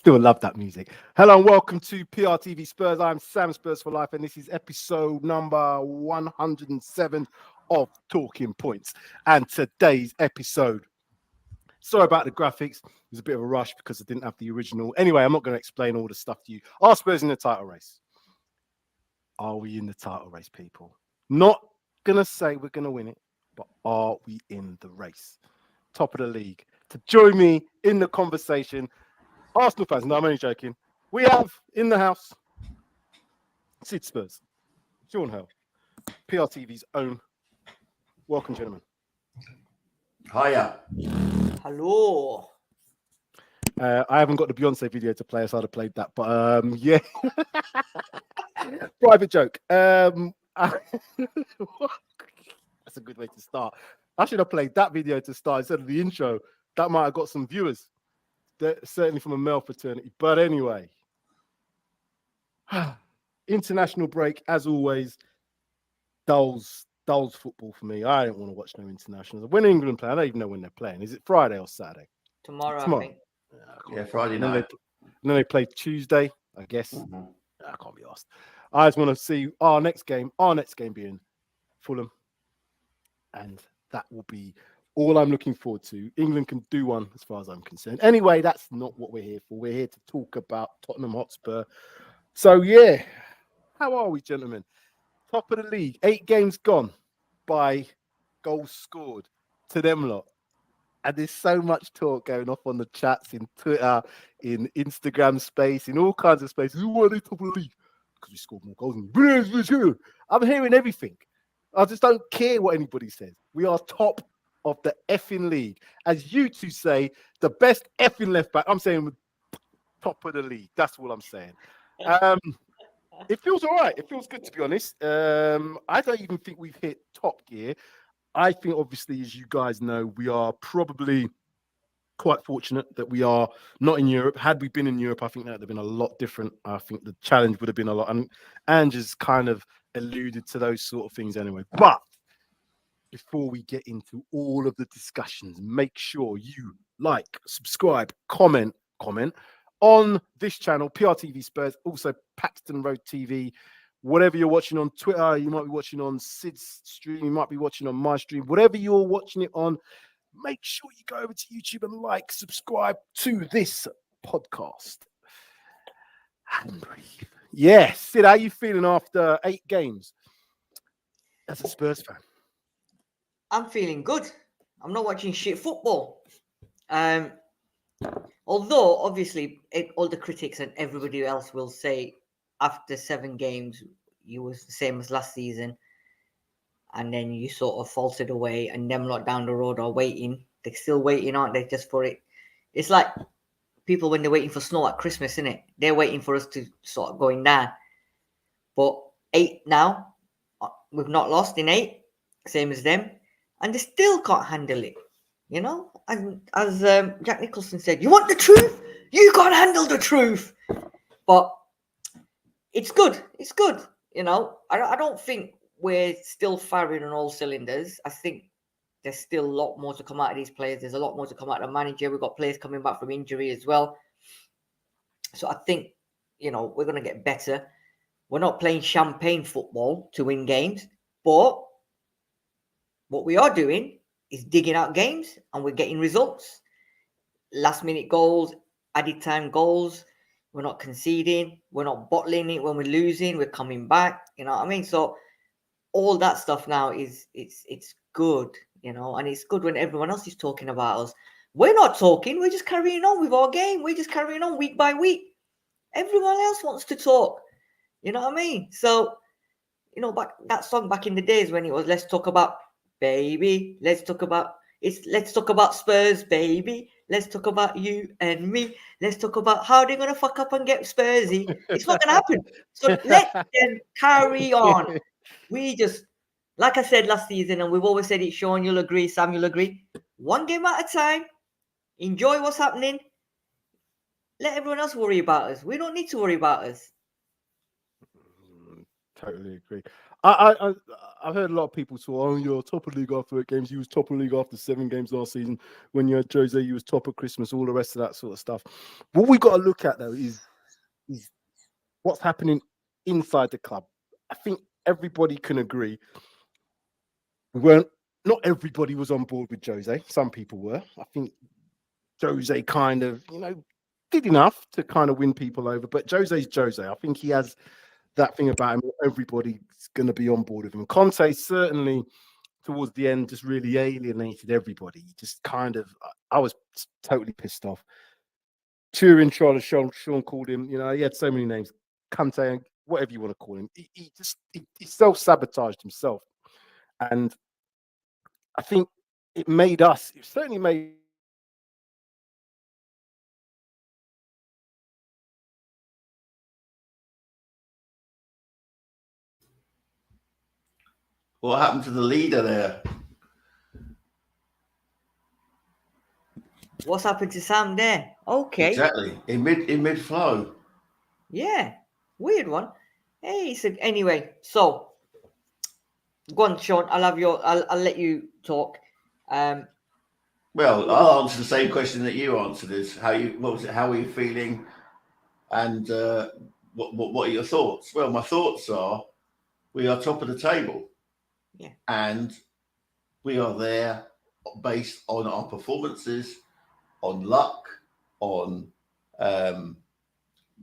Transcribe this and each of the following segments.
Still love that music. Hello and welcome to PRTvSpurs. I'm Sam Spurs for Life, and this is episode number 107 of Talking Points. And today's episode, sorry about the graphics. It was a bit of a rush because I didn't have the original. Anyway, I'm not going to explain all the stuff to you. Are Spurs in the title race? Are we in the title race, people? Not going to say we're going to win it, but are we in the race? Top of the league. To join me in the conversation, Arsenal fans, no, I'm only joking. We have in the house SUBSRCRIBE, Sean Hell, PRTv's own. Welcome, gentlemen. Hiya. Hello. I haven't got the Beyonce video to play, so I'd have played that. But yeah, private joke. That's a good way to start. I should have played that video to start instead of the intro. That might have got some viewers. Certainly from a male fraternity. But anyway, international break, as always, dulls football for me. I don't want to watch no internationals. When England play, I don't even know when they're playing. Is it Friday or Saturday? Tomorrow. I think. Yeah, Friday night. And then they play Tuesday, I guess. I can't be asked. I just want to see our next game being Fulham. And that will be all I'm looking forward to. England can do one as far as I'm concerned. Anyway, that's not what we're here for. We're here to talk about Tottenham Hotspur. So, yeah, how are we, gentlemen? Top of the league, 8 games gone by goals scored to them lot. And there's so much talk going off on the chats, in Twitter, in Instagram space, in all kinds of spaces. Who are they top of the league? Because we scored more goals. I'm hearing everything. I just don't care what anybody says. We are top of the effing league. As you two say, the best effing left back. I'm saying top of the league. That's all I'm saying. It feels all right. It feels good, to be honest. I don't even think we've hit top gear. I think, obviously, as you guys know, we are probably quite fortunate that we are not in Europe. Had we been in Europe, I think that would have been a lot different. I think the challenge would have been a lot. And Ange's kind of alluded to those sort of things anyway. But before we get into all of the discussions, make sure you like, subscribe, comment on this channel, PRTvSpurs, also Paxton Road TV. Whatever you're watching on Twitter, you might be watching on Sid's stream, you might be watching on my stream, whatever you're watching it on, make sure you go over to YouTube and like, subscribe to this podcast. And breathe. Yeah, Sid, how are you feeling after 8 games as a Spurs fan? I'm feeling good. I'm not watching shit football. Although, obviously, all the critics and everybody else will say after 7 games, you was the same as last season. And then you sort of faltered away, and them lot down the road are waiting. They're still waiting, aren't they, just for it? It's like people when they're waiting for snow at Christmas, isn't it? They're waiting for us to sort of going down. But 8 now, we've not lost in 8, same as them. And they still can't handle it, you know? And as Jack Nicholson said, you want the truth? You can't handle the truth. But it's good. It's good, you know? I don't think we're still firing on all cylinders. I think there's still a lot more to come out of these players. There's a lot more to come out of the manager. We've got players coming back from injury as well. So I think, you know, we're going to get better. We're not playing champagne football to win games, but what we are doing is digging out games and we're getting results. Last minute goals, added time goals. We're not conceding. We're not bottling it when we're losing. We're coming back. You know what I mean? So all that stuff now it's good, you know, and it's good when everyone else is talking about us. We're not talking. We're just carrying on with our game. We're just carrying on week by week. Everyone else wants to talk. You know what I mean? So, you know, that song back in the days when it was let's talk about baby, let's talk about Spurs, baby. Let's talk about you and me. Let's talk about how they're gonna fuck up and get Spursy. It's not gonna happen. So let them carry on. We just, like I said last season, and we've always said it, Sean, you'll agree, Sam, you'll agree. 1 game at a time. Enjoy what's happening. Let everyone else worry about us. We don't need to worry about us. Totally agree. I've heard a lot of people say, "Oh, you're top of the league after 8 games. You was top of the league after 7 games last season. When you had Jose, you was top of Christmas." All the rest of that sort of stuff. What we got to look at though is what's happening inside the club. I think everybody can agree. Not everybody was on board with Jose. Some people were. I think Jose kind of, did enough to kind of win people over. But Jose's Jose. I think he has that thing about him. Everybody's going to be on board with him. Conte certainly, towards the end, just really alienated everybody. Just kind of, I was totally pissed off. Turin, Sean called him. He had so many names. Conte, whatever you want to call him. He self-sabotaged himself. And I think it certainly made What happened to the leader there? What's happened to Sam there? Okay. Exactly. In mid flow. Yeah. Weird one. Hey, so anyway, so go on, Sean. I'll let you talk. Well, I'll answer the same question that you answered: is how were you feeling, and what are your thoughts? Well, my thoughts are we are top of the table. Yeah. And we are there based on our performances, on luck, on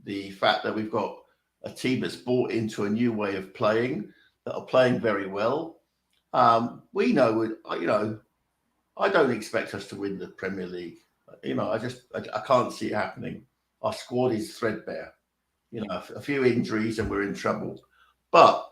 the fact that we've got a team that's bought into a new way of playing, that are playing very well. We know, I don't expect us to win the Premier League. I can't see it happening. Our squad is threadbare. A few injuries and we're in trouble. But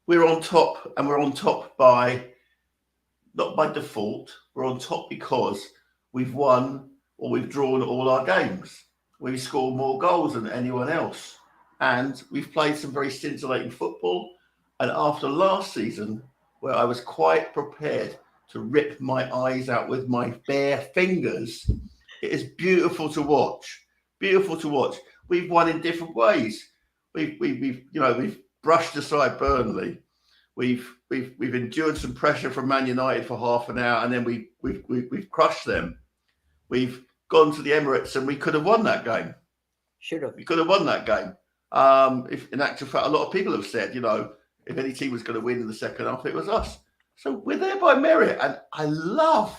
we're on top, and we're on top not by default. We're on top because we've won or we've drawn all our games. We've scored more goals than anyone else. And we've played some very scintillating football. And after last season, where I was quite prepared to rip my eyes out with my bare fingers, it is beautiful to watch. Beautiful to watch. We've won in different ways. We've brushed aside Burnley. We've endured some pressure from Man United for half an hour, and then we've crushed them. We've gone to the Emirates, and we could have won that game. Should have. We could have won that game. If in actual fact, a lot of people have said, if any team was going to win in the second half, it was us. So we're there by merit, and I love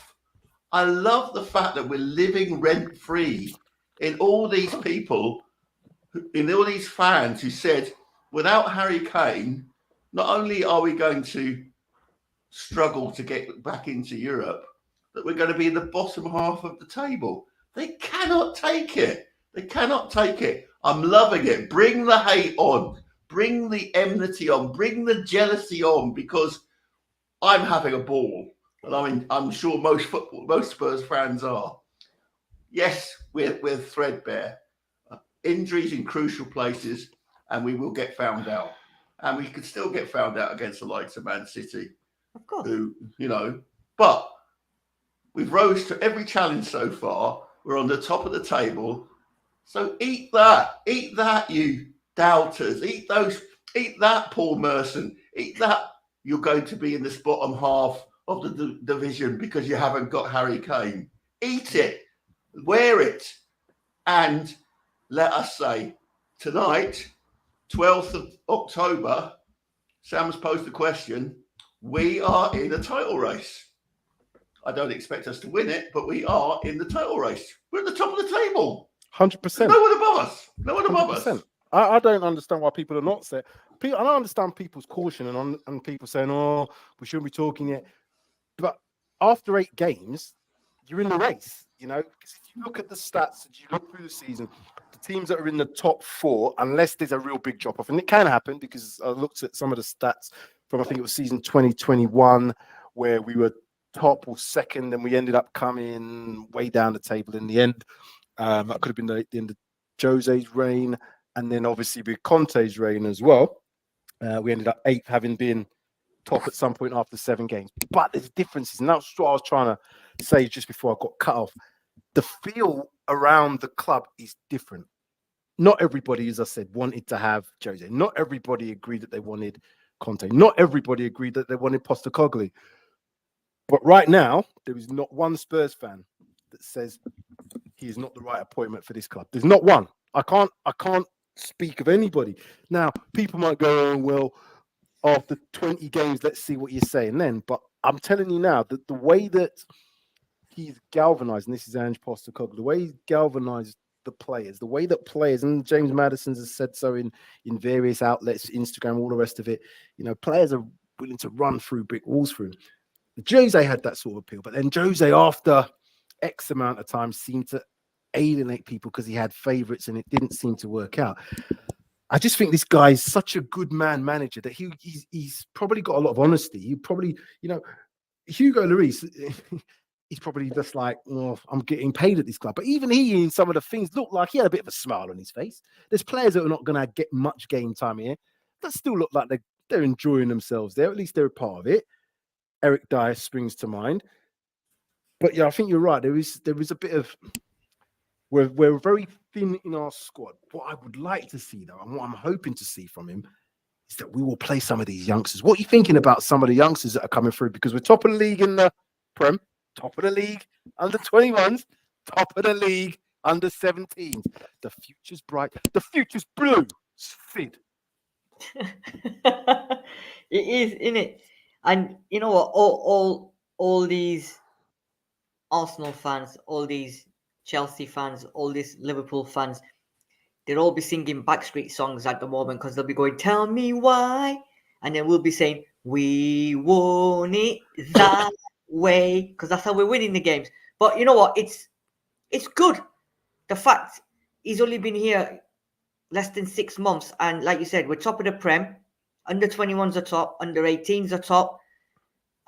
the fact that we're living rent free in all these people, in all these fans who said, without Harry Kane, not only are we going to struggle to get back into Europe, that we're going to be in the bottom half of the table. They cannot take it. They cannot take it. I'm loving it. Bring the hate on. Bring the enmity on. Bring the jealousy on, because I'm having a ball. And I'm sure most Spurs fans are. Yes, we're threadbare. Injuries in crucial places, and we will get found out. And we could still get found out against the likes of Man City. Of course. But we've rose to every challenge so far. We're on the top of the table. So eat that, you doubters. Eat that, Paul Merson. Eat that. You're going to be in this bottom half of the division because you haven't got Harry Kane. Eat it, wear it, and let us say tonight, 12th of October, Sam's posed the question, we are in a title race. I don't expect us to win it, but we are in the title race. We're at the top of the table. 100%. No one above us. No one above 100%. us. I don't understand why people are not set. I don't understand people's caution and people saying, "Oh, we shouldn't be talking yet." But after 8 games, you're in the race. Because if you look at the stats, if you look through the season, the teams that are in the top 4, unless there's a real big drop off, and it can happen because I looked at some of the stats from I think it was season 2021 where we were top or second, and we ended up coming way down the table in the end. That could have been the end of Jose's reign. And then obviously with Conte's reign as well, we ended up 8th, having been top at some point after 7 games. But there's differences. And that's what I was trying to say just before I got cut off. The feel around the club is different. Not everybody, as I said, wanted to have Jose. Not everybody agreed that they wanted Conte. Not everybody agreed that they wanted Postecoglou. But right now, there is not one Spurs fan that says he is not the right appointment for this club. There's not one. I can't speak of anybody. Now, people might go, oh, well, after 20 games, let's see what you're saying then. But I'm telling you now that the way that he's galvanized, and this is Ange Postecoglou, the way he's galvanized the players, the way that players, and James Madison has said so in various outlets, Instagram, all the rest of it, players are willing to run through brick walls for him. Jose had that sort of appeal, but then Jose, after X amount of time, seemed to alienate people because he had favourites and it didn't seem to work out. I just think this guy is such a good manager that he's probably got a lot of honesty. He probably, Hugo Lloris, he's probably just like, oh, I'm getting paid at this club. But even he, in some of the things, looked like he had a bit of a smile on his face. There's players that are not going to get much game time here that still look like they're enjoying themselves there. At least they're a part of it. Eric Dyer springs to mind. But yeah, I think you're right. There is a bit of, we're very thin in our squad. What I would like to see, though, and what I'm hoping to see from him, is that we will play some of these youngsters. What are you thinking about some of the youngsters that are coming through? Because we're top of the league in the Prem, top of the league under 21s, top of the league under 17s. The future's bright. The future's blue. Sid. It is, isn't it? And you know what? All these Arsenal fans, all these Chelsea fans, all these Liverpool fans, they'll all be singing Backstreet songs at the moment because they'll be going, "Tell me why," and then we'll be saying, "We won it that way," because that's how we're winning the games. But you know what? It's good. The fact he's only been here less than 6 months, and like you said, we're top of the Prem. Under 21s are top, under 18s are top.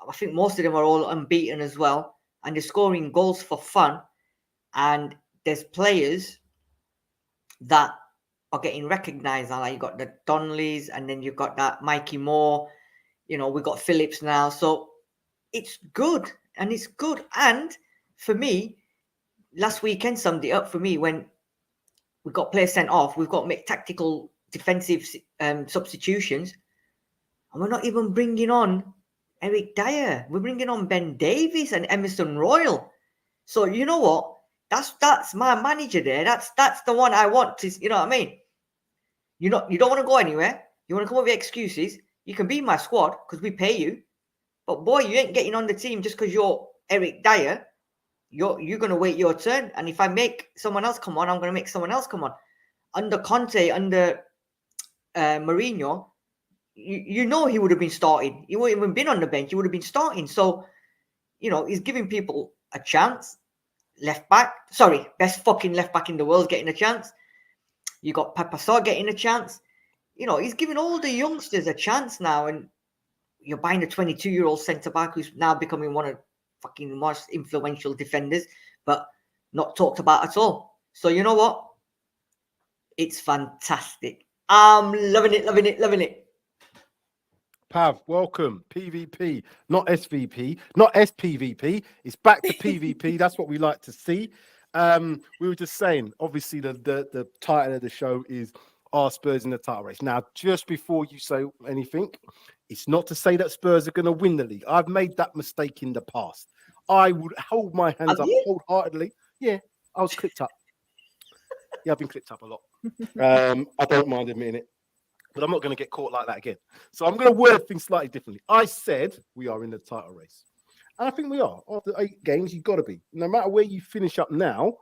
I think most of them are all unbeaten as well, and they're scoring goals for fun. And there's players that are getting recognised. Like you got the Donnellys, and then you've got that Mikey Moore. We got Phillips now, so it's good, and it's good. And for me, last weekend summed it up for me when we got players sent off. We've got to make tactical defensive substitutions, and we're not even bringing on Eric Dyer. We're bringing on Ben Davies and Emerson Royal. So you know what? That's my manager there. That's the one I want to. You know what I mean? You don't want to go anywhere. You want to come up with excuses. You can be in my squad because we pay you. But boy, you ain't getting on the team just because you're Eric Dyer. You're going to wait your turn. And if I make someone else come on, I'm going to make someone else come on. Under Conte, under Mourinho, you know he would have been starting. He wouldn't even been on the bench. He would have been starting. So, he's giving people a chance. Best fucking left back in the world getting a chance. You got Papasar getting a chance. He's giving all the youngsters a chance now. And you're buying a 22-year-old centre-back who's now becoming one of fucking most influential defenders, but not talked about at all. So you know what? It's fantastic. I'm loving it. Pav, welcome. PvP, not SVP, not SPVP. It's back to PvP. That's what we like to see. We were just saying, obviously, the title of the show is Are Spurs in the title race? Now, just before you say anything, it's not to say that Spurs are going to win the league. I've made that mistake in the past. I would hold my hands up wholeheartedly. Yeah, I was clipped up. Yeah, I've been clipped up a lot. I don't mind admitting it. But I'm not going to get caught like that again. So I'm going to word things slightly differently. I said we are in the title race. And I think we are. After 8 games, you've got to be. No matter where you finish up now,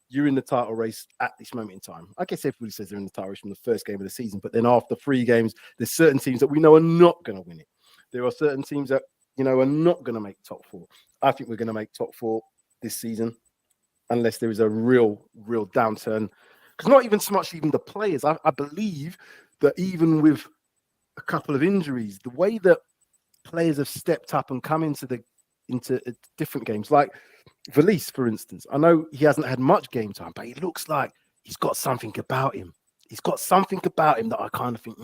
you're in the title race at this moment in time. I guess everybody says they're in the title race from the first game of the season. But then after 3 games, there's certain teams that we know are not going to win it. There are certain teams that, are not going to make top 4. I think we're going to make top 4 this season unless there is a real downturn. Because not even so much even the players. I believe that even with a couple of injuries, the way that players have stepped up and come into different games, like Valise, for instance. I know he hasn't had much game time, but he looks like he's got something about him. He's got something about him that I kind of think,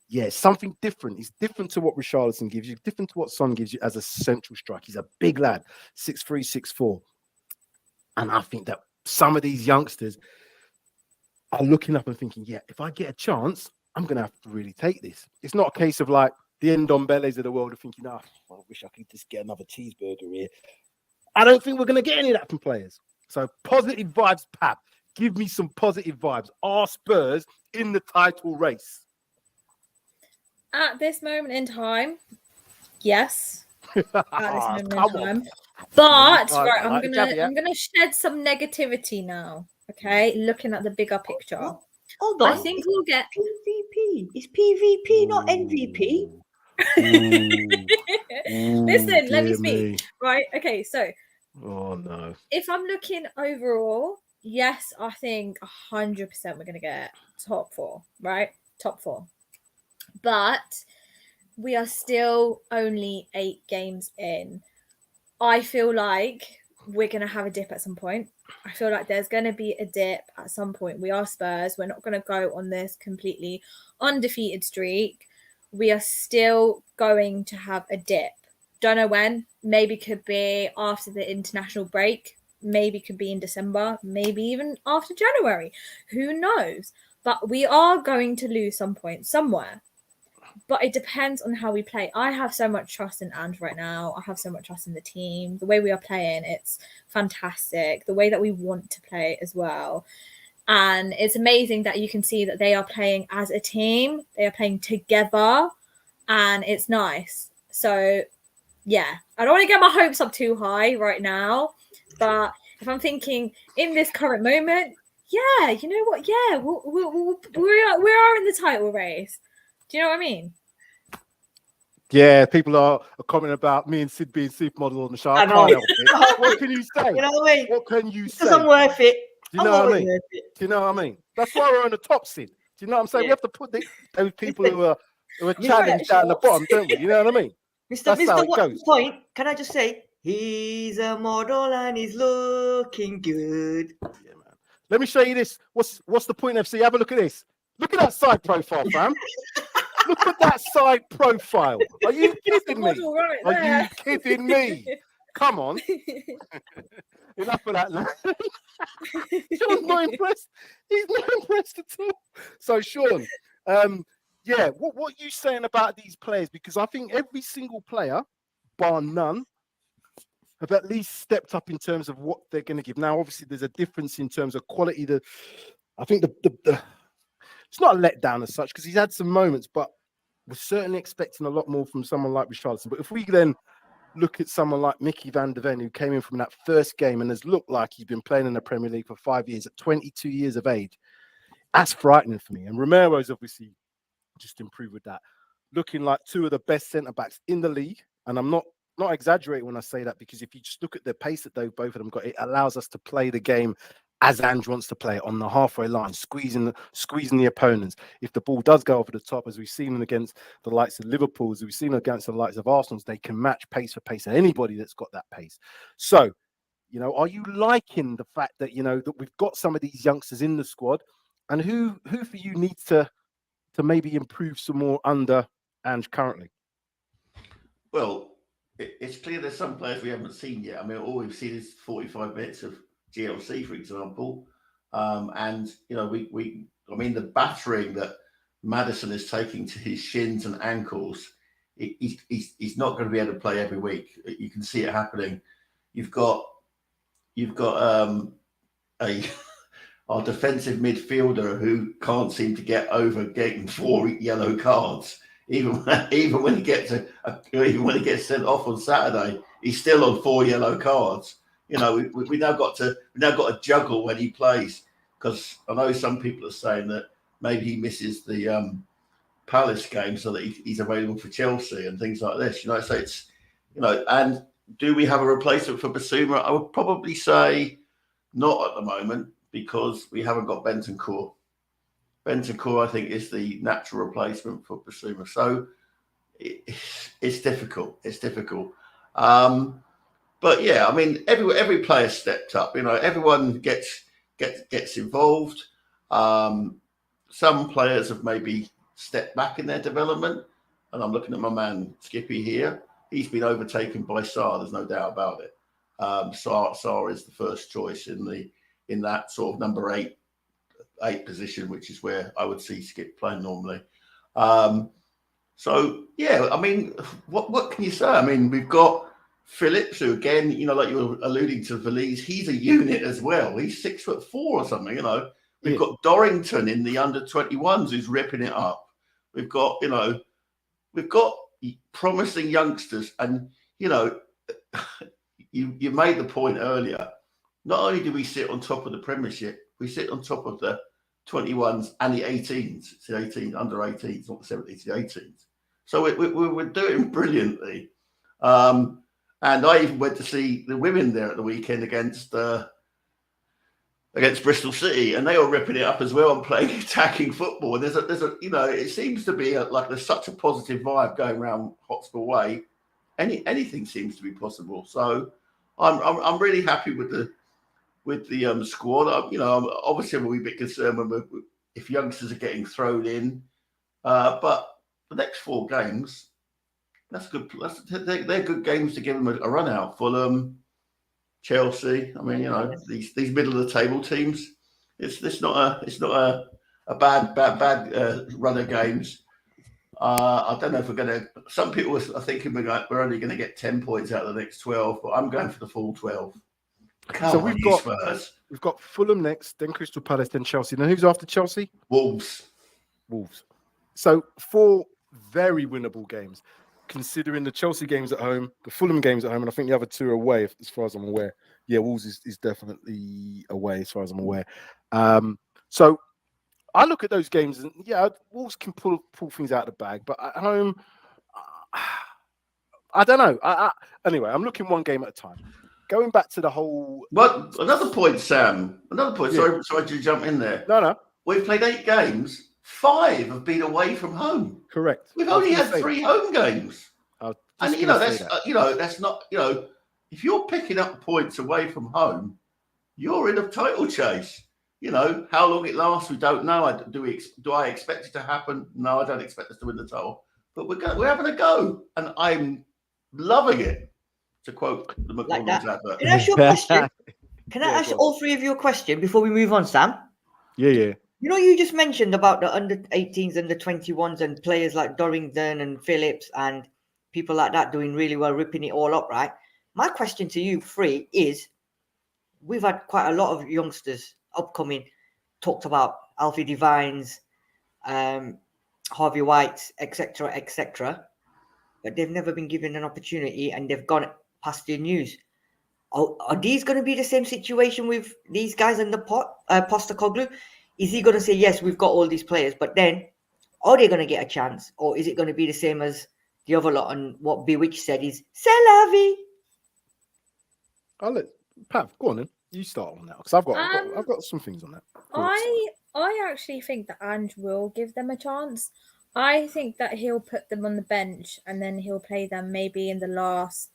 yeah, something different. He's different to what Richarlison gives you, different to what Son gives you as a central striker. He's a big lad, 6'3", 6'4". And I think that some of these youngsters are looking up and thinking, yeah, if I get a chance, I'm going to have to really take this. It's not a case of like the Ndombele's of the world of thinking, I wish I could just get another cheeseburger here. I don't think we're going to get any of that from players. So positive vibes, Pap. Give me some positive vibes. Are Spurs in the title race? At this moment in time, yes. At this moment in Come time. on. But I right, like I'm gonna shed some negativity now. Okay, looking at the bigger picture. Hold on. I think we'll get PvP. It's PvP, not MVP. Listen, let me dear speak. me. Right, okay, so Oh no. if I'm looking overall, yes, I think 100% we're gonna get top 4, right? Top 4. But we are still only 8 games in. I feel like we're going to have a dip at some point. I feel like there's going to be a dip at some point. We are Spurs. We're not going to go on this completely undefeated streak. We are still going to have a dip. Don't know when. Maybe could be after the international break. Maybe could be in December. Maybe even after January. Who knows? But we are going to lose some point somewhere. But it depends on how we play. I have so much trust in Ange right now. I have so much trust in the team. The way we are playing, it's fantastic. The way that we want to play as well. And it's amazing that you can see that they are playing as a team. They are playing together. And it's nice. So, yeah. I don't want to get my hopes up too high right now. But if I'm thinking in this current moment, yeah, you know what? Yeah, we are in the title race. Do you know what I mean? Yeah, people are commenting about me and Sid being supermodel on the show. I I know. can't help it. What can you say? You know what I mean? What can you say? Because I'm worth it. Do you know what I mean? Worth it. Do you know what I mean? That's why we're on the top, Sid. Do you know what I'm saying? Yeah. We have to put those people who are You challenged down the bottom, don't we? You know what I mean? That's how it goes. Point, can I just say, he's a model and he's looking good. Yeah, man. Let me show you this. What's the point, FC? Have a look at this. Look at that side profile, fam. Look at that side profile. Are you kidding me? Right Are there. you kidding me? Come on. Enough of that now. Sean's not impressed. He's not impressed at all. So, Sean, yeah, what are you saying about these players? Because I think every single player, bar none, have at least stepped up in terms of what they're going to give. Now, obviously, there's a difference in terms of quality. I think the it's not a letdown as such because he's had some moments, but we're certainly expecting a lot more from someone like Richarlison. But if we then look at someone like Mickey van der Ven, who came in from that first game and has looked like he's been playing in the Premier League for 5 years at 22 years of age, that's frightening for me. And Romero's obviously just improved with that. Looking like two of the best centre-backs in the league. And I'm not exaggerating when I say that, because if you just look at the pace that both of them got, it allows us to play the game as Ange wants to play it, on the halfway line, squeezing the opponents. If the ball does go over the top, as we've seen them against the likes of Liverpool, as we've seen them against the likes of Arsenal, they can match pace for pace, and anybody that's got that pace. So, you know, are you liking the fact that, you know, that we've got some of these youngsters in the squad, and who for you needs to maybe improve some more under Ange currently? Well, it's clear there's some players we haven't seen yet. I mean, all we've seen is 45 minutes of GLC, for example, and you know, I mean, the battering that Maddison is taking to his shins and ankles, he's not going to be able to play every week. You can see it happening. You've got our defensive midfielder who can't seem to get over getting 4 yellow cards. Even when he gets sent off on Saturday, he's still on 4 yellow cards. You know, we now got to juggle when he plays, because I know some people are saying that maybe he misses the Palace game so that he's available for Chelsea and things like this. You know, so it's, you know, and do we have a replacement for Basuma? I would probably say not at the moment, because we haven't got Bentancur. Bentancur, I think, is the natural replacement for Basuma. So it's difficult. It's difficult. But yeah, I mean, every player stepped up. You know, everyone gets involved. Some players have maybe stepped back in their development, and I'm looking at my man Skippy here. He's been overtaken by Sarr. There's no doubt about it. Sarr is the first choice in that sort of number 8 8 position, which is where I would see Skip playing normally. So yeah, I mean, what can you say? I mean, we've got Phillips, who again, like you were alluding to Valise, he's a unit as well. He's 6'4" or something, We've got Dorrington in the under 21s who's ripping it up. We've got, we've got promising youngsters, and you made the point earlier. Not only do we sit on top of the Premiership, we sit on top of the 21s and the 18s. It's the 18s, under 18s, not the 17s, the 18s. So we're doing brilliantly. And I even went to see the women there at the weekend against Bristol City, and they were ripping it up as well and playing attacking football. And there's a it seems to be like there's such a positive vibe going around Hotspur Way. Anything seems to be possible. So I'm really happy with the squad. Obviously I'm a wee bit concerned if youngsters are getting thrown in, but the next 4 games, that's good. They're good games to give them a run out. Fulham, Chelsea. I mean, these middle of the table teams. It's not a bad run of games. I don't know if we're going to. Some people are thinking we're only going to get 10 points out of the next 12, but I'm going for the full 12. So we've got Fulham next, then Crystal Palace, then Chelsea. Now who's after Chelsea? Wolves. So 4 very winnable games, considering the Chelsea games at home, the Fulham games at home, and I think the other 2 are away, as far as I'm aware. Yeah, Wolves is definitely away, as far as I'm aware. So I look at those games, and Wolves can pull things out of the bag, but at home, I don't know. Anyway, I'm looking one game at a time. Going back to the whole... But another point, Sam. Sorry to jump in there. No. We've played 8 games. 5 have been away from home. Correct. We've only had 3 home games. And that's not, if you're picking up points away from home, you're in a title chase. How long it lasts, we don't know. Do I expect it to happen? No, I don't expect us to win the title. But we're having a go, and I'm loving it. To quote the McDonald's advert. Can I ask you a question? Can I ask all 3 of you a question before we move on, Sam? Yeah. You just mentioned about the under 18s and the 21s and players like Dorrington and Phillips and people like that doing really well, ripping it all up, right? My question to you 3 is, we've had quite a lot of youngsters upcoming, talked about Alfie Devines, Harvey White, etc., but they've never been given an opportunity and they've gone past the news. Are these going to be the same situation with these guys in the Postecoglou? Is he going to say, yes, we've got all these players, but then are they going to get a chance? Or is it going to be the same as the other lot? And what Bewitch said is, c'est la vie. I'll let Pav, go on then. You start on that, because I've got some things on that. I actually think that Ange will give them a chance. I think that he'll put them on the bench and then he'll play them maybe in the last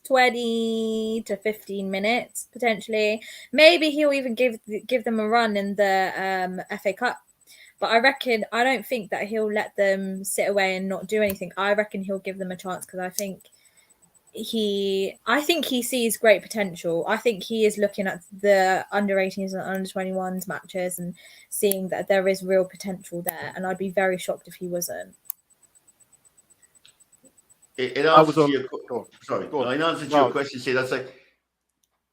20 to 15 minutes, potentially. Maybe he'll even give them a run in the FA Cup. But I don't think that he'll let them sit away and not do anything. I reckon he'll give them a chance, because I think he sees great potential. I think he is looking at the under 18s and under 21s matches and seeing that there is real potential there. And I'd be very shocked if he wasn't. In answer to your question, see, I'd say,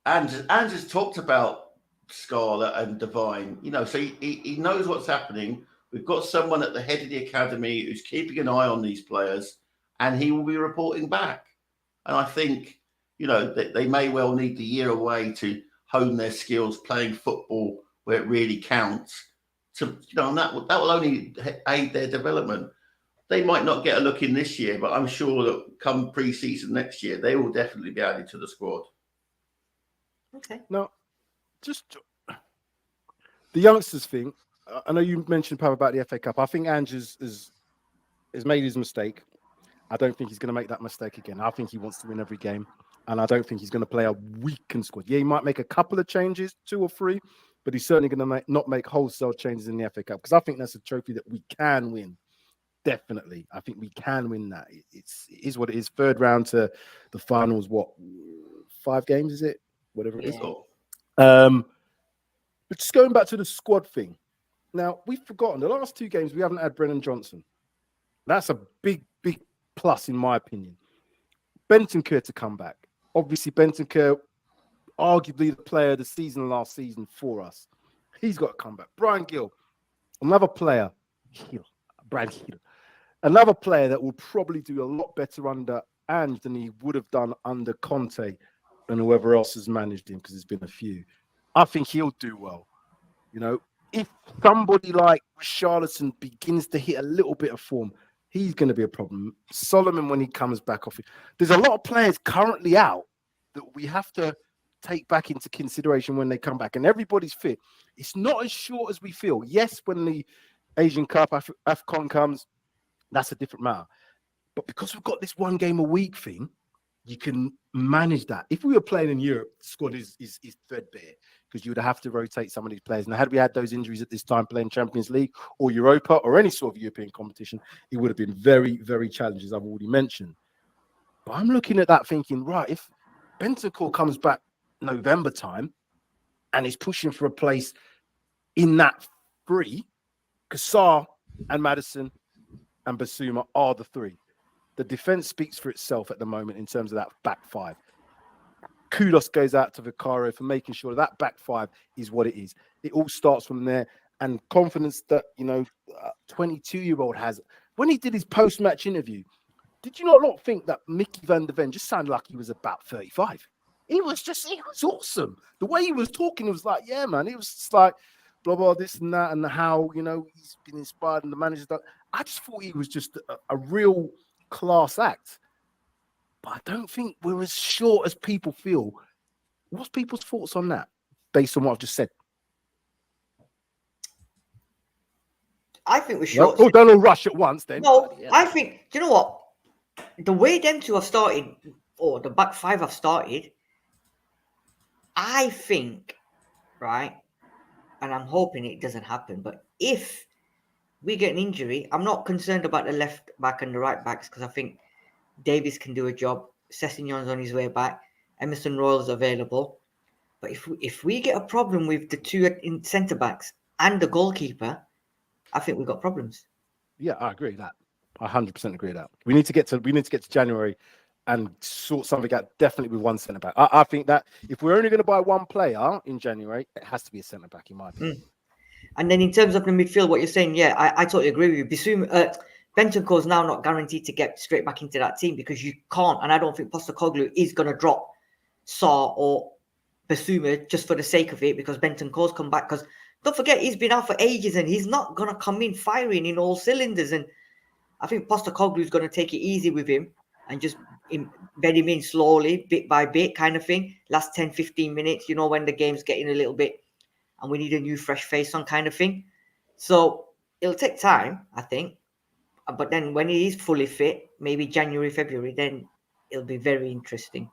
Ange has talked about Scarlett and Divine, so he knows what's happening. We've got someone at the head of the academy who's keeping an eye on these players, and he will be reporting back. And I think, that they may well need the year away to hone their skills playing football where it really counts. And that will only aid their development. They might not get a look in this year, but I'm sure that come pre-season next year, they will definitely be added to the squad. Okay. Now, just the youngsters thing. I know you mentioned, Pav, about the FA Cup. I think Ange has made his mistake. I don't think he's going to make that mistake again. I think he wants to win every game, and I don't think he's going to play a weakened squad. Yeah, he might make a couple of changes, 2 or 3, but he's certainly going to not make wholesale changes in the FA Cup, because I think that's a trophy that we can win. Definitely. I think we can win that. It is what it is. 3rd round to the finals, 5 games, is it? Whatever it is. But just going back to the squad thing. Now, we've forgotten the last 2 games we haven't had Brennan Johnson. That's a big, big plus in my opinion. Bentancur to come back. Obviously, Bentancur, arguably the player of the season last season for us. He's got to come back. Brian Gill, another player. Brad Hill. Another player that will probably do a lot better under Ange than he would have done under Conte and whoever else has managed him, because there's been a few. I think he'll do well. You know, if somebody like Richarlison begins to hit a little bit of form, he's going to be a problem. Solomon, when he comes back off it, there's a lot of players currently out that we have to take back into consideration when they come back, and everybody's fit. It's not as short as we feel. Yes, when the Asian Cup, AFCON comes, that's a different matter. But because we've got this 1 game a week thing, you can manage that. If we were playing in Europe, the squad is threadbare, because you would have to rotate some of these players. Now, had we had those injuries at this time playing Champions League or Europa or any sort of European competition, it would have been very, very challenging, as I've already mentioned. But I'm looking at that thinking, right, if Bentancur comes back November time and is pushing for a place in that 3, Kassar and Maddison and Basuma are the 3. The defense speaks for itself at the moment in terms of that back 5. Kudos goes out to Vicario for making sure that back 5 is what it is. It all starts from there, and confidence that, 22-year-old has. When he did his post-match interview, did you not think that Mickey van der Ven just sounded like he was about 35? He was awesome. The way he was talking, it was like, yeah, man, it was just like, blah, blah, this and that, and how, he's been inspired and the manager's done. I just thought he was just a real class act. But I don't think we're as short as people feel. What's people's thoughts on that, based on what I've just said? I think we're short. Oh, don't all rush at once then. No, I think, do you know what? The way them 2 have started, or the back 5 have started, I think, right, and I'm hoping it doesn't happen, but if we get an injury, I'm not concerned about the left back and the right backs, because I think Davies can do a job. Sessegnon's on his way back. Emerson Royal's available. But if we get a problem with the 2 in centre backs and the goalkeeper, I think we've got problems. Yeah, I agree with that. I 100% agree with that. We need to get to January and sort something out, definitely with 1 centre back. I think that if we're only going to buy 1 player in January, it has to be a centre back, in my opinion. And then in terms of the midfield, what you're saying, yeah, I totally agree with you. Bentancur is now not guaranteed to get straight back into that team, because you can't, and I don't think Postecoglou is going to drop Sarr or Basuma just for the sake of it, because Bentancur's come back. Because don't forget, he's been out for ages and he's not going to come in firing in all cylinders. And I think Postecoglou is going to take it easy with him and just bed him in slowly, bit by bit kind of thing. Last 10, 15 minutes, when the game's getting a little bit and we need a new fresh face on kind of thing. So it'll take time, I think. But then when he is fully fit, maybe January, February, then it'll be very interesting.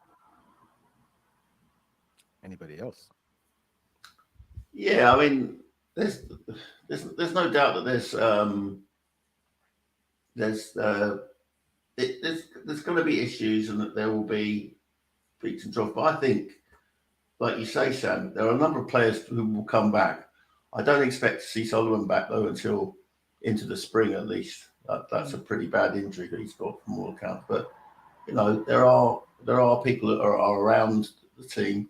Anybody else? Yeah, I mean, there's no doubt that there's going to be issues, and that there will be peaks and troughs. But I think, like you say, Sam, there are a number of players who will come back. I don't expect to see Solomon back though until into the spring at least. That's a pretty bad injury that he's got from all accounts. But there are people that are around the team.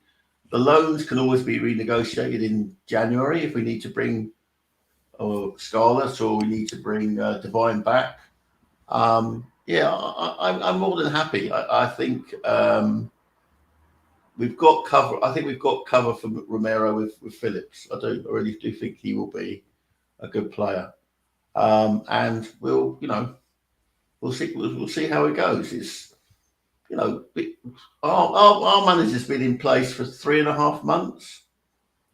The loans can always be renegotiated in January if we need to bring Scarlett, or we need to bring Divine back. I'm more than happy. I think we've got cover. I think we've got cover for Romero with Phillips. I really do think he will be a good player. And we'll see how it goes. It's our manager's been in place for 3.5 months.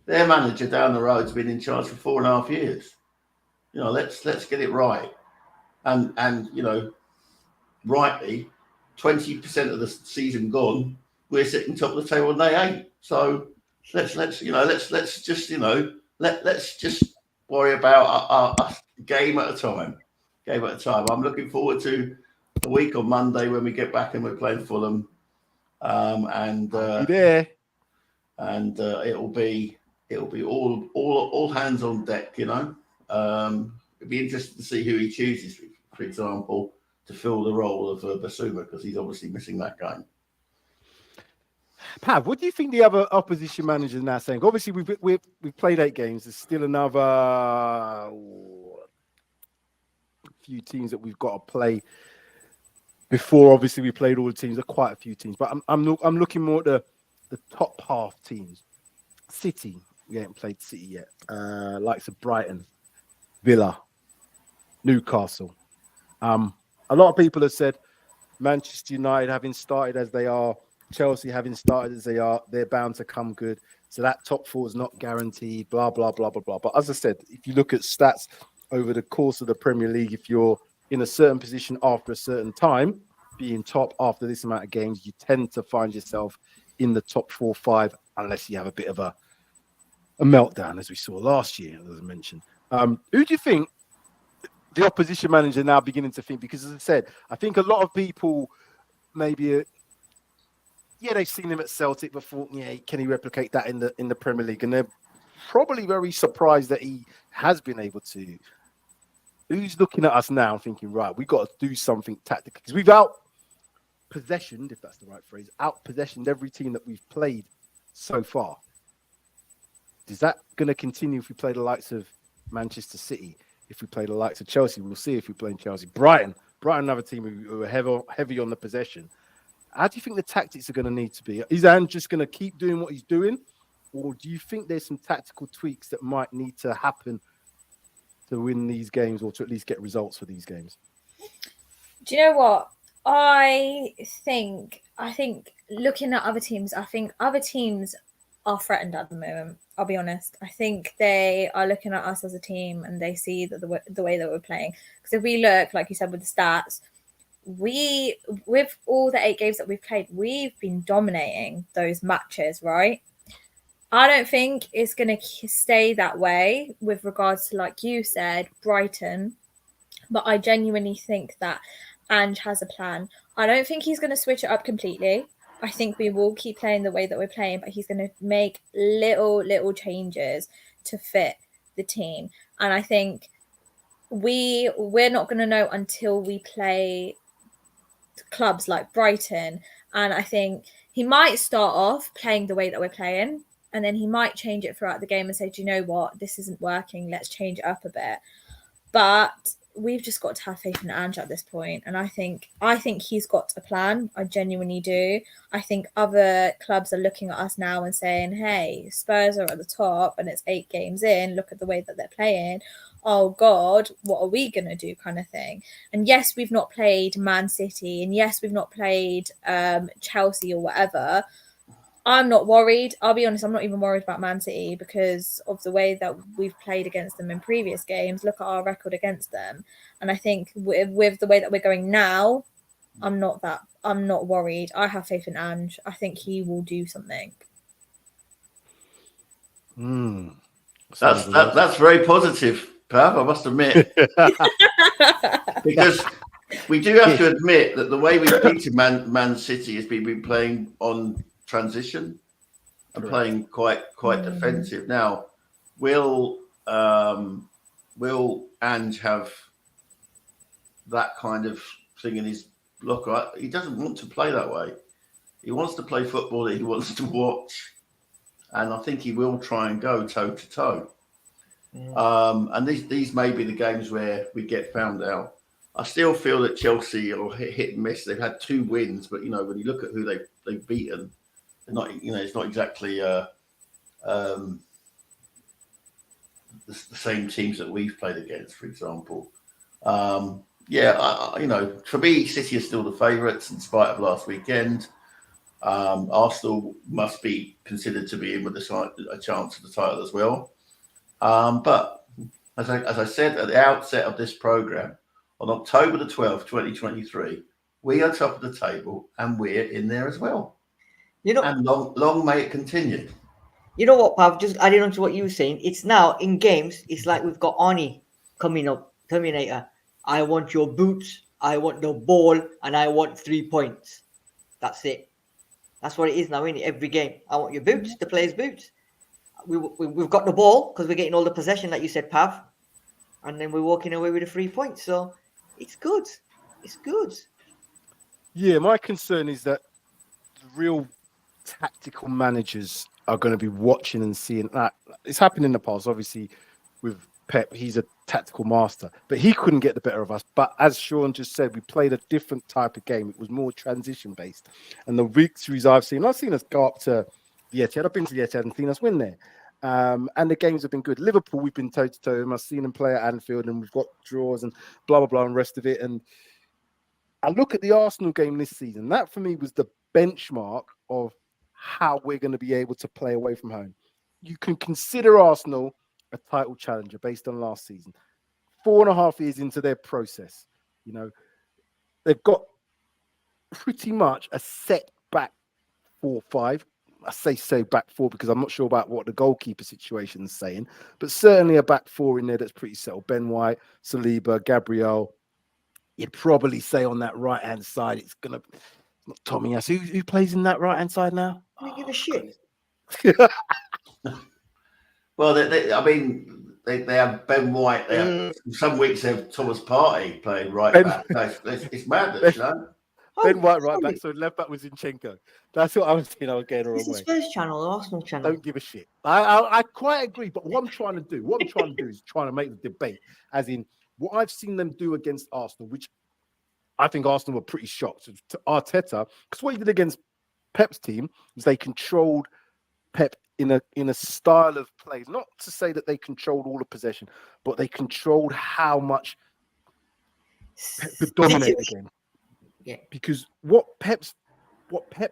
Their manager down the road's been in charge for 4.5 years. Let's get it right. And rightly, 20% of the season gone, we're sitting top of the table and they ain't. So let's just worry about a game at a time. I'm looking forward to a week on Monday when we get back and we're playing Fulham. And it'll be it'll be all hands on deck. It'd be interesting to see who he chooses, for example, to fill the role of Basuma, because he's obviously missing that game. Pav, what do you think the other opposition managers are now saying? Obviously, we've played 8 games. There's still another few teams that we've got to play before. Obviously, we played all the teams. There are quite a few teams, but I'm looking more at the top half teams. City, we haven't played City yet. Likes of Brighton, Villa, Newcastle. A lot of people have said Manchester United, having started as they are, Chelsea having started as they are, they're bound to come good. So that top 4 is not guaranteed, blah, blah, blah, blah, blah. But as I said, if you look at stats over the course of the Premier League, if you're in a certain position after a certain time, being top after this amount of games, you tend to find yourself in the top 4 or 5, unless you have a bit of a meltdown, as we saw last year, as I mentioned. Who do you think the opposition manager now beginning to think? Because as I said, I think a lot of people maybe... they've seen him at Celtic before. Yeah, can he replicate that in the Premier League? And they're probably very surprised that he has been able to. Who's looking at us now thinking, right, we've got to do something tactical? Because we've out-possessioned, if that's the right phrase, out-possessioned every team that we've played so far. Is that going to continue if we play the likes of Manchester City? If we play the likes of Chelsea, we'll see if we play in Chelsea. Brighton, another team who are heavy on the possession. How do you think the tactics are going to need to be? Is Ange just going to keep doing what he's doing? Or do you think there's some tactical tweaks that might need to happen to win these games, or to at least get results for these games? Do you know what? I think looking at other teams, I think other teams are threatened at the moment. I'll be honest. I think they are looking at us as a team and they see that the way that we're playing. Because if we look, like you said, with the stats, with all the 8 games that we've played, we've been dominating those matches, right? I don't think it's going to stay that way with regards to, like you said, Brighton. But I genuinely think that Ange has a plan. I don't think he's going to switch it up completely. I think we will keep playing the way that we're playing, but he's going to make little changes to fit the team. And I think we're not going to know until we play clubs like Brighton. And I think he might start off playing the way that we're playing, and then he might change it throughout the game and say, do you know what? This isn't working. Let's change it up a bit. But we've just got to have faith in Ange at this point. And I think he's got a plan. I genuinely do. I think other clubs are looking at us now and saying, hey, Spurs are at the top and it's 8 games in. Look at the way that they're playing. Oh, God, what are we going to do, kind of thing. And yes, we've not played Man City. And yes, we've not played Chelsea or whatever. I'm not worried. I'll be honest, I'm not even worried about Man City because of the way that we've played against them in previous games. Look at our record against them. And I think with the way that we're going now, I'm not worried. I have faith in Ange. I think he will do something. That's very positive, Pav, I must admit. Because we do have to admit that the way we've beaten Man City has been playing on transition and playing quite defensive. Now, will Ange have that kind of thing in his look? He doesn't want to play that way. He wants to play football that he wants to watch, and I think he will try and go toe to toe. And these may be the games where we get found out. I still feel that Chelsea are hit and miss. They've had 2 wins, but when you look at who they've beaten, not it's not exactly the same teams that we've played against, for example. For me, City are still the favourites in spite of last weekend. Arsenal must be considered to be in with a chance of the title as well. But as I said at the outset of this programme, on October the 12th, 2023, we are top of the table and we're in there as well. And long may it continue. You know what, Pav? Just adding on to what you were saying, it's now in games, it's like we've got Arnie coming up, Terminator. I want your boots, I want the ball, and I want 3 points. That's it. That's what it is now, isn't it? Every game. I want your boots, the players' boots. we've got the ball because we're getting all the possession, like you said, Pav, and then we're walking away with the 3 points. So it's good. It's good. Yeah, my concern is that real tactical managers are going to be watching and seeing that. It's happened in the past, obviously, with Pep. He's a tactical master, but he couldn't get the better of us. But as Sean just said, we played a different type of game. It was more transition based. And the victories I've seen us go up to the Etihad. I've been to the Etihad and seen us win there. And the games have been good. Liverpool, we've been toe to toe. I've seen them play at Anfield, and we've got draws and blah blah blah and rest of it. And I look at the Arsenal game this season. That for me was the benchmark of how we're going to be able to play away from home. You can consider Arsenal a title challenger based on last season. 4.5 years into their process, you know, they've got pretty much a set back 4-5. I say back four because I'm not sure about what the goalkeeper situation is saying, but certainly a back four in there that's pretty settled. Ben White, Saliba, Gabriel. You'd probably say on that right-hand side, it's going to not Tommy. Who plays in that right-hand side now? I don't give a shit. Well, they have Ben White. Some weeks they have Thomas Partey playing right back. It's madness, you know. Ben White right back, so left back was Zinchenko. That's what I was saying. I was getting the wrong way. It's the Spurs channel, the Arsenal channel. Don't give a shit. I quite agree, but what I'm trying to do is trying to make the debate, as in what I've seen them do against Arsenal, which I think Arsenal were pretty shocked to Arteta, because what he did against Pep's team is they controlled Pep in a style of play. Not to say that they controlled all the possession, but they controlled how much Pep could dominate the game. Yeah. Because what Pep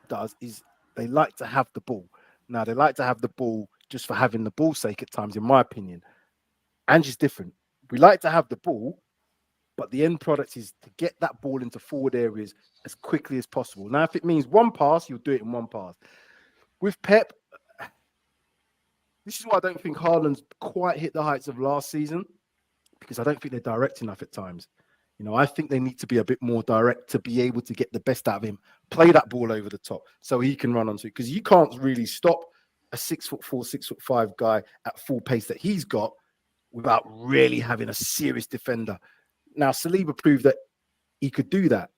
does is they like to have the ball. Now they like to have the ball just for having the ball's sake at times, in my opinion. Angie's different. We like to have the ball, but the end product is to get that ball into forward areas as quickly as possible. Now, if it means one pass, you'll do it in one pass. With Pep, this is why I don't think Haaland's quite hit the heights of last season, because I don't think they're direct enough at times. You know, I think they need to be a bit more direct to be able to get the best out of him, play that ball over the top so he can run onto it, because you can't really stop a 6'4", 6'5" guy at full pace that he's got without really having a serious defender. Now, Saliba proved that he could do that.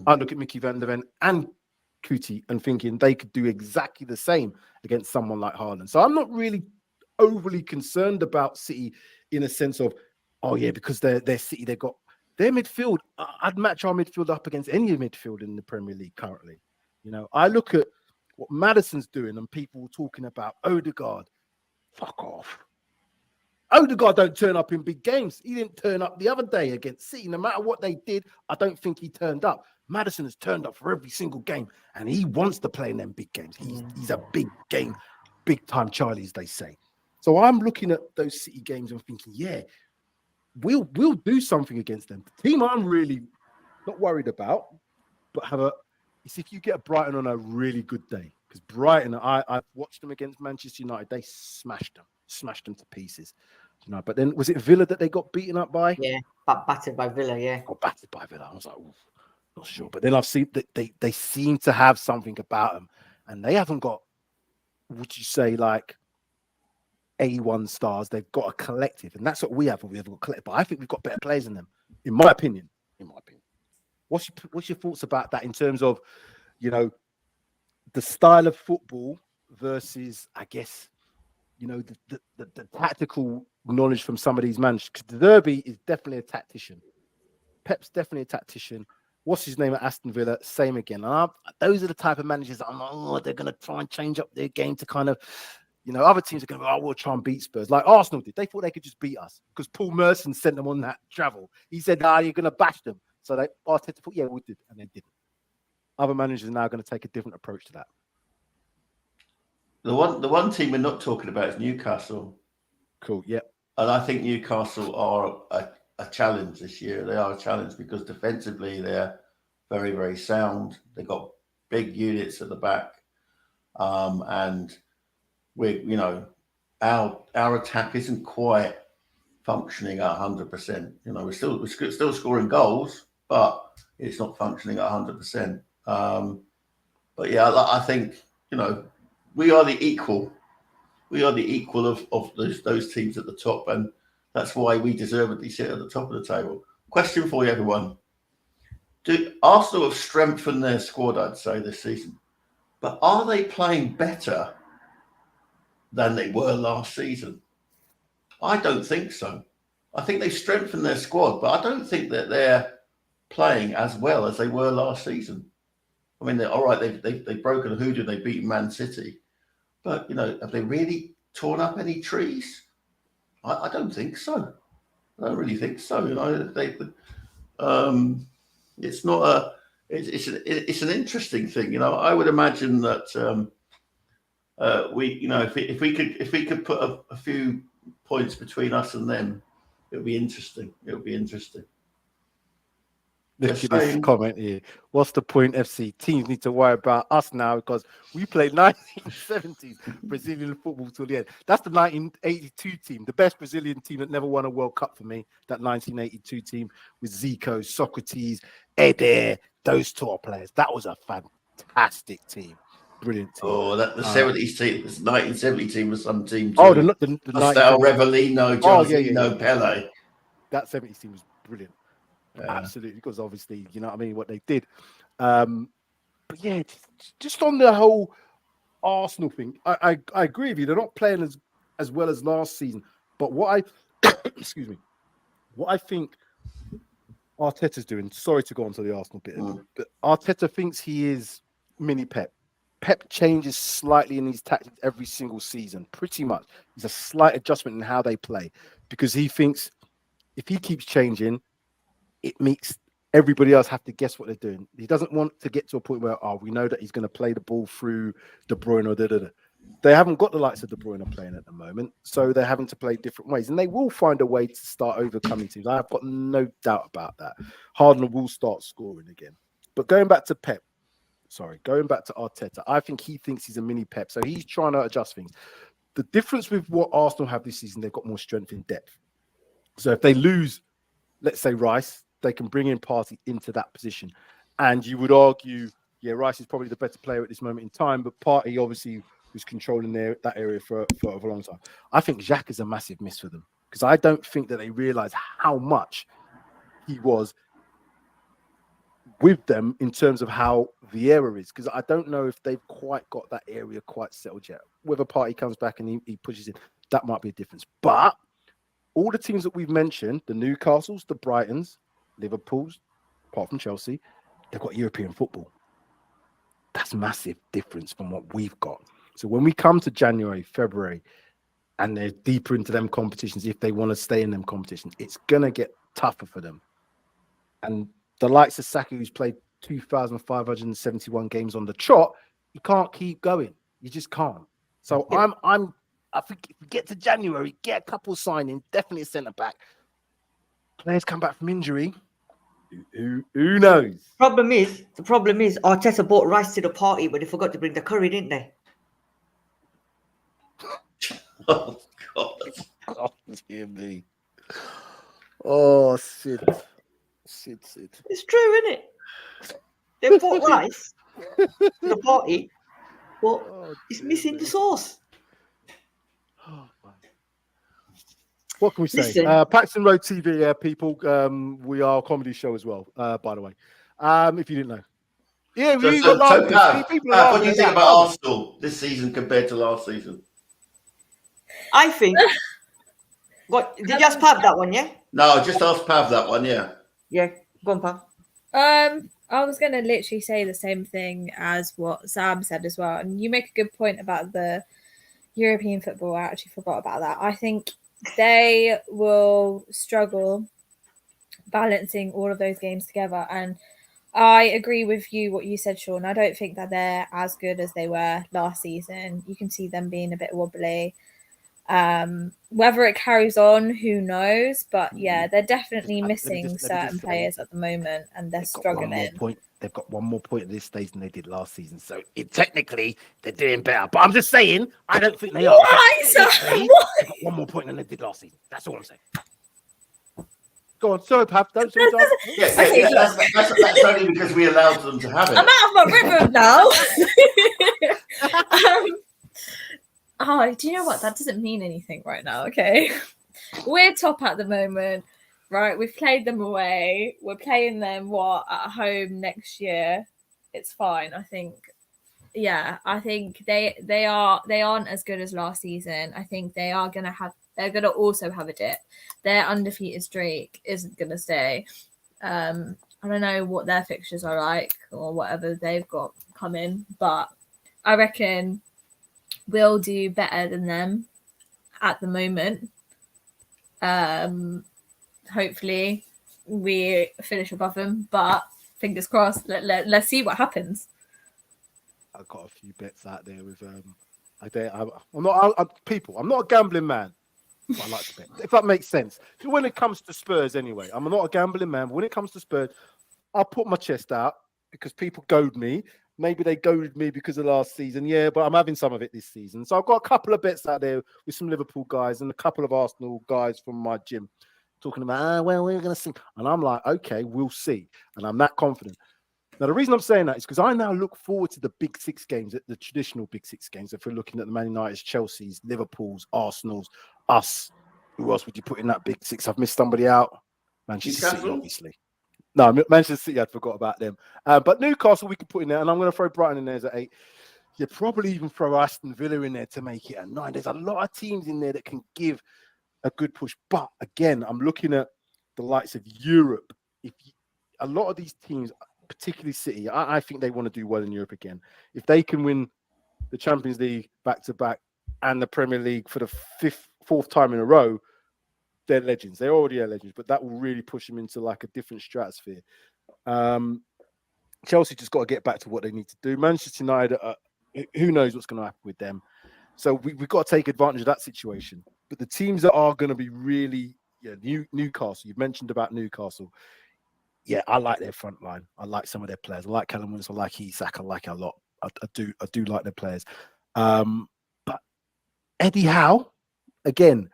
I look at Mickey van der Ven and Kuti and thinking they could do exactly the same against someone like Haaland. So I'm not really overly concerned about City in a sense of, oh yeah, because they're City, they've got their midfield. I'd match our midfield up against any midfield in the Premier League currently. You know, I look at what Maddison's doing and people talking about Odegaard. Fuck off. Odegaard don't turn up in big games. He didn't turn up the other day against City. No matter what they did, I don't think he turned up. Maddison has turned up for every single game, and he wants to play in them big games. He's a big game, big time Charlie, as they say. So I'm looking at those City games and thinking, yeah, we'll do something against them. The team I'm really not worried about, but it's if you get Brighton on a really good day. Because Brighton, I've watched them against Manchester United. They smashed them to pieces. You know, but then was it Villa that they got beaten up by? Yeah, battered by Villa, yeah. Got battered by Villa. I was like, oof, not sure. But then I've seen that they seem to have something about them. And they haven't got, would you say, like A1 stars. They've got a collective. And that's what we have. We have got a collective. But I think we've got better players than them, in my opinion. What's your thoughts about that in terms of, you know, the style of football versus, I guess, you know, the tactical knowledge from some of these managers? Because the Derby is definitely a tactician. Pep's definitely a tactician. What's his name at Aston Villa? Same again. And those are the type of managers that I'm like, oh, they're going to try and change up their game to kind of, you know, other teams are going to go, oh, we'll try and beat Spurs. Like Arsenal did. They thought they could just beat us because Paul Merson sent them on that travel. He said, you're going to bash them. So Arteta thought, yeah, we did. And they didn't. Other managers are now going to take a different approach to that. The one team we're not talking about is Newcastle. Cool, yeah. And I think Newcastle are a challenge this year. They are a challenge because defensively they're very, very sound. They've got big units at the back. And our attack isn't quite functioning at 100%. You know, we're still scoring goals, but it's not functioning at 100%. But yeah, I think, you know, we are the equal we are the equal of those teams at the top, and that's why we deservedly sit at the top of the table. Question for you, everyone. Do Arsenal have strengthened their squad, I'd say, this season? But are they playing better than they were last season? I don't think so. I think they've strengthened their squad, but I don't think that they're playing as well as they were last season. I mean, all right, they've broken a hoodoo, they've beaten Man City, but have they really torn up any trees? I don't think so. I don't really think so. It's not a. It's an interesting thing. I would imagine that if we could put a few points between us and them, it would be interesting. Look at this comment here. What's the point, FC? Teams need to worry about us now because we played 1970s Brazilian football till the end. That's the 1982 team, the best Brazilian team that never won a World Cup for me. That 1982 team with Zico, Socrates, Eder, those top players. That was a fantastic team. Brilliant team. Oh, the 70s team, this 1970 team was some team too. Oh, the Revelino, Josino, Pele. That 70s team was brilliant. Yeah. Absolutely, because obviously, what they did. But yeah, just on the whole Arsenal thing, I agree with you. They're not playing as well as last season. But what I think Arteta's doing, sorry to go on to the Arsenal bit, but Arteta thinks he is mini Pep. Pep changes slightly in his tactics every single season, pretty much. There's a slight adjustment in how they play because he thinks if he keeps changing, it makes everybody else have to guess what they're doing. He doesn't want to get to a point where, we know that he's going to play the ball through De Bruyne or da-da-da. They haven't got the likes of De Bruyne playing at the moment, so they're having to play different ways. And they will find a way to start overcoming teams. I've got no doubt about that. Harden will start scoring again. But going back to Arteta, I think he thinks he's a mini Pep, so he's trying to adjust things. The difference with what Arsenal have this season, they've got more strength in depth. So if they lose, let's say Rice, they can bring in Partey into that position. And you would argue, Rice is probably the better player at this moment in time, but Partey obviously was controlling that area for a long time. I think Xhaka is a massive miss for them because I don't think that they realise how much he was with them in terms of how Vieira is, because I don't know if they've quite got that area quite settled yet. Whether Partey comes back and he pushes in, that might be a difference. But all the teams that we've mentioned, the Newcastles, the Brightons, Liverpool's, apart from Chelsea, they've got European football. That's a massive difference from what we've got. So when we come to January, February, and they're deeper into them competitions, if they want to stay in them competitions, it's going to get tougher for them. And the likes of Saka, who's played 2,571 games on the trot, you can't keep going. You just can't. So I think if we get to January, get a couple signing, definitely a centre back. Players come back from injury. Who knows? The problem is Arteta bought Rice to the party, but they forgot to bring the curry, didn't they? Oh God! Oh, dear me. Oh, Sid. It's true, isn't it? They bought Rice to the party, but it's missing the sauce. Oh, what can we say? Listen. Paxton Road TV, people. We are a comedy show as well, by the way. If you didn't know. Yeah, so Pav, what do you think about Arsenal this season compared to last season? I think. What did you just Pav that one? Yeah. No, just ask Pav that one. Yeah. Yeah, go on, Pav. I was gonna literally say the same thing as what Sam said as well, and you make a good point about the European football. I actually forgot about that. I think they will struggle balancing all of those games together, and I agree with you what you said, Sean. I don't think that they're as good as they were last season. You can see them being a bit wobbly. Whether it carries on, who knows? But yeah, they're definitely missing certain players at the moment, and they're struggling. They've got one more point at this stage than they did last season, so technically they're doing better. But I'm just saying, I don't think they are. They've got one more point than they did last season. That's all I'm saying. Go on, sorry, Pav. Don't say that. That's only because we allowed them to have it. I'm out of my rhythm now. Oh, do you know what? That doesn't mean anything right now, okay? We're top at the moment, right? We've played them away. We're playing them, at home next year. It's fine, I think. Yeah, I think they aren't as good as last season. I think they're gonna also have a dip. Their undefeated streak isn't gonna stay. I don't know what their fixtures are like or whatever they've got coming, but I reckon we'll do better than them at the moment. Hopefully we finish above them, but fingers crossed. Let's see what happens. I've got a few bets out there with I'm not a gambling man, but I like to bet. If that makes sense. So when it comes to Spurs, anyway, I'm not a gambling man, but when it comes to Spurs, I'll put my chest out because people goad me. Maybe they goaded me because of last season, yeah, but I'm having some of it this season. So I've got a couple of bets out there with some Liverpool guys and a couple of Arsenal guys from my gym talking about, well, we're going to see. And I'm like, okay, we'll see. And I'm that confident. Now, the reason I'm saying that is because I now look forward to the big six games, the traditional big six games. If we're looking at the Man United's, Chelsea's, Liverpool's, Arsenal's, us, who else would you put in that big six? I've missed somebody out. Manchester City, obviously. No, Manchester City, I forgot about them. But Newcastle, we could put in there, and I'm going to throw Brighton in there as an 8. You probably even throw Aston Villa in there to make it a 9. There's a lot of teams in there that can give a good push. But again, I'm looking at the likes of Europe. A lot of these teams, particularly City, I think they want to do well in Europe again. If they can win the Champions League back-to-back and the Premier League for the fourth time in a row, they're legends. They're already legends, but that will really push them into like a different stratosphere. Chelsea just got to get back to what they need to do. Manchester United, who knows what's going to happen with them. So we've got to take advantage of that situation. But the teams that are going to be really, Newcastle, you've mentioned about Newcastle. Yeah, I like their front line. I like some of their players. I like Callum Wilson. I like Isak. I like a lot. I do like their players. But Eddie Howe, again,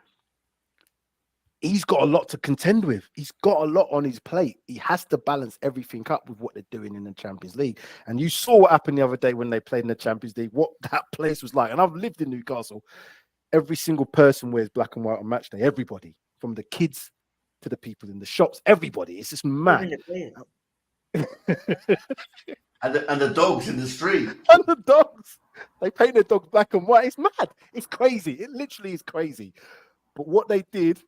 he's got a lot to contend with. He's got a lot on his plate. He has to balance everything up with what they're doing in the Champions League. And you saw what happened the other day when they played in the Champions League, what that place was like. And I've lived in Newcastle. Every single person wears black and white on match day. Everybody, from the kids to the people in the shops, everybody. It's just mad. And the dogs in the street. And the dogs. They paint their dogs black and white. It's mad. It's crazy. It literally is crazy. But what they did,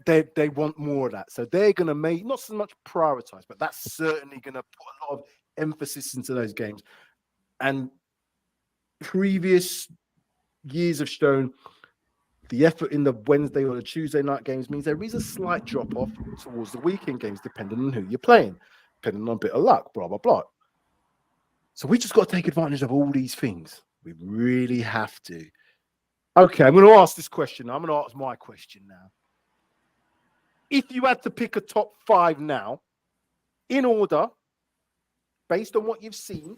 they want more of that. So they're going to make, not so much prioritize, but that's certainly going to put a lot of emphasis into those games. And previous years have shown the effort in the Wednesday or the Tuesday night games means there is a slight drop-off towards the weekend games, depending on who you're playing, depending on a bit of luck, blah, blah, blah. So we just got to take advantage of all these things. We really have to. Okay, I'm going to ask this question. I'm going to ask my question now. If you had to pick a top 5 now, in order, based on what you've seen,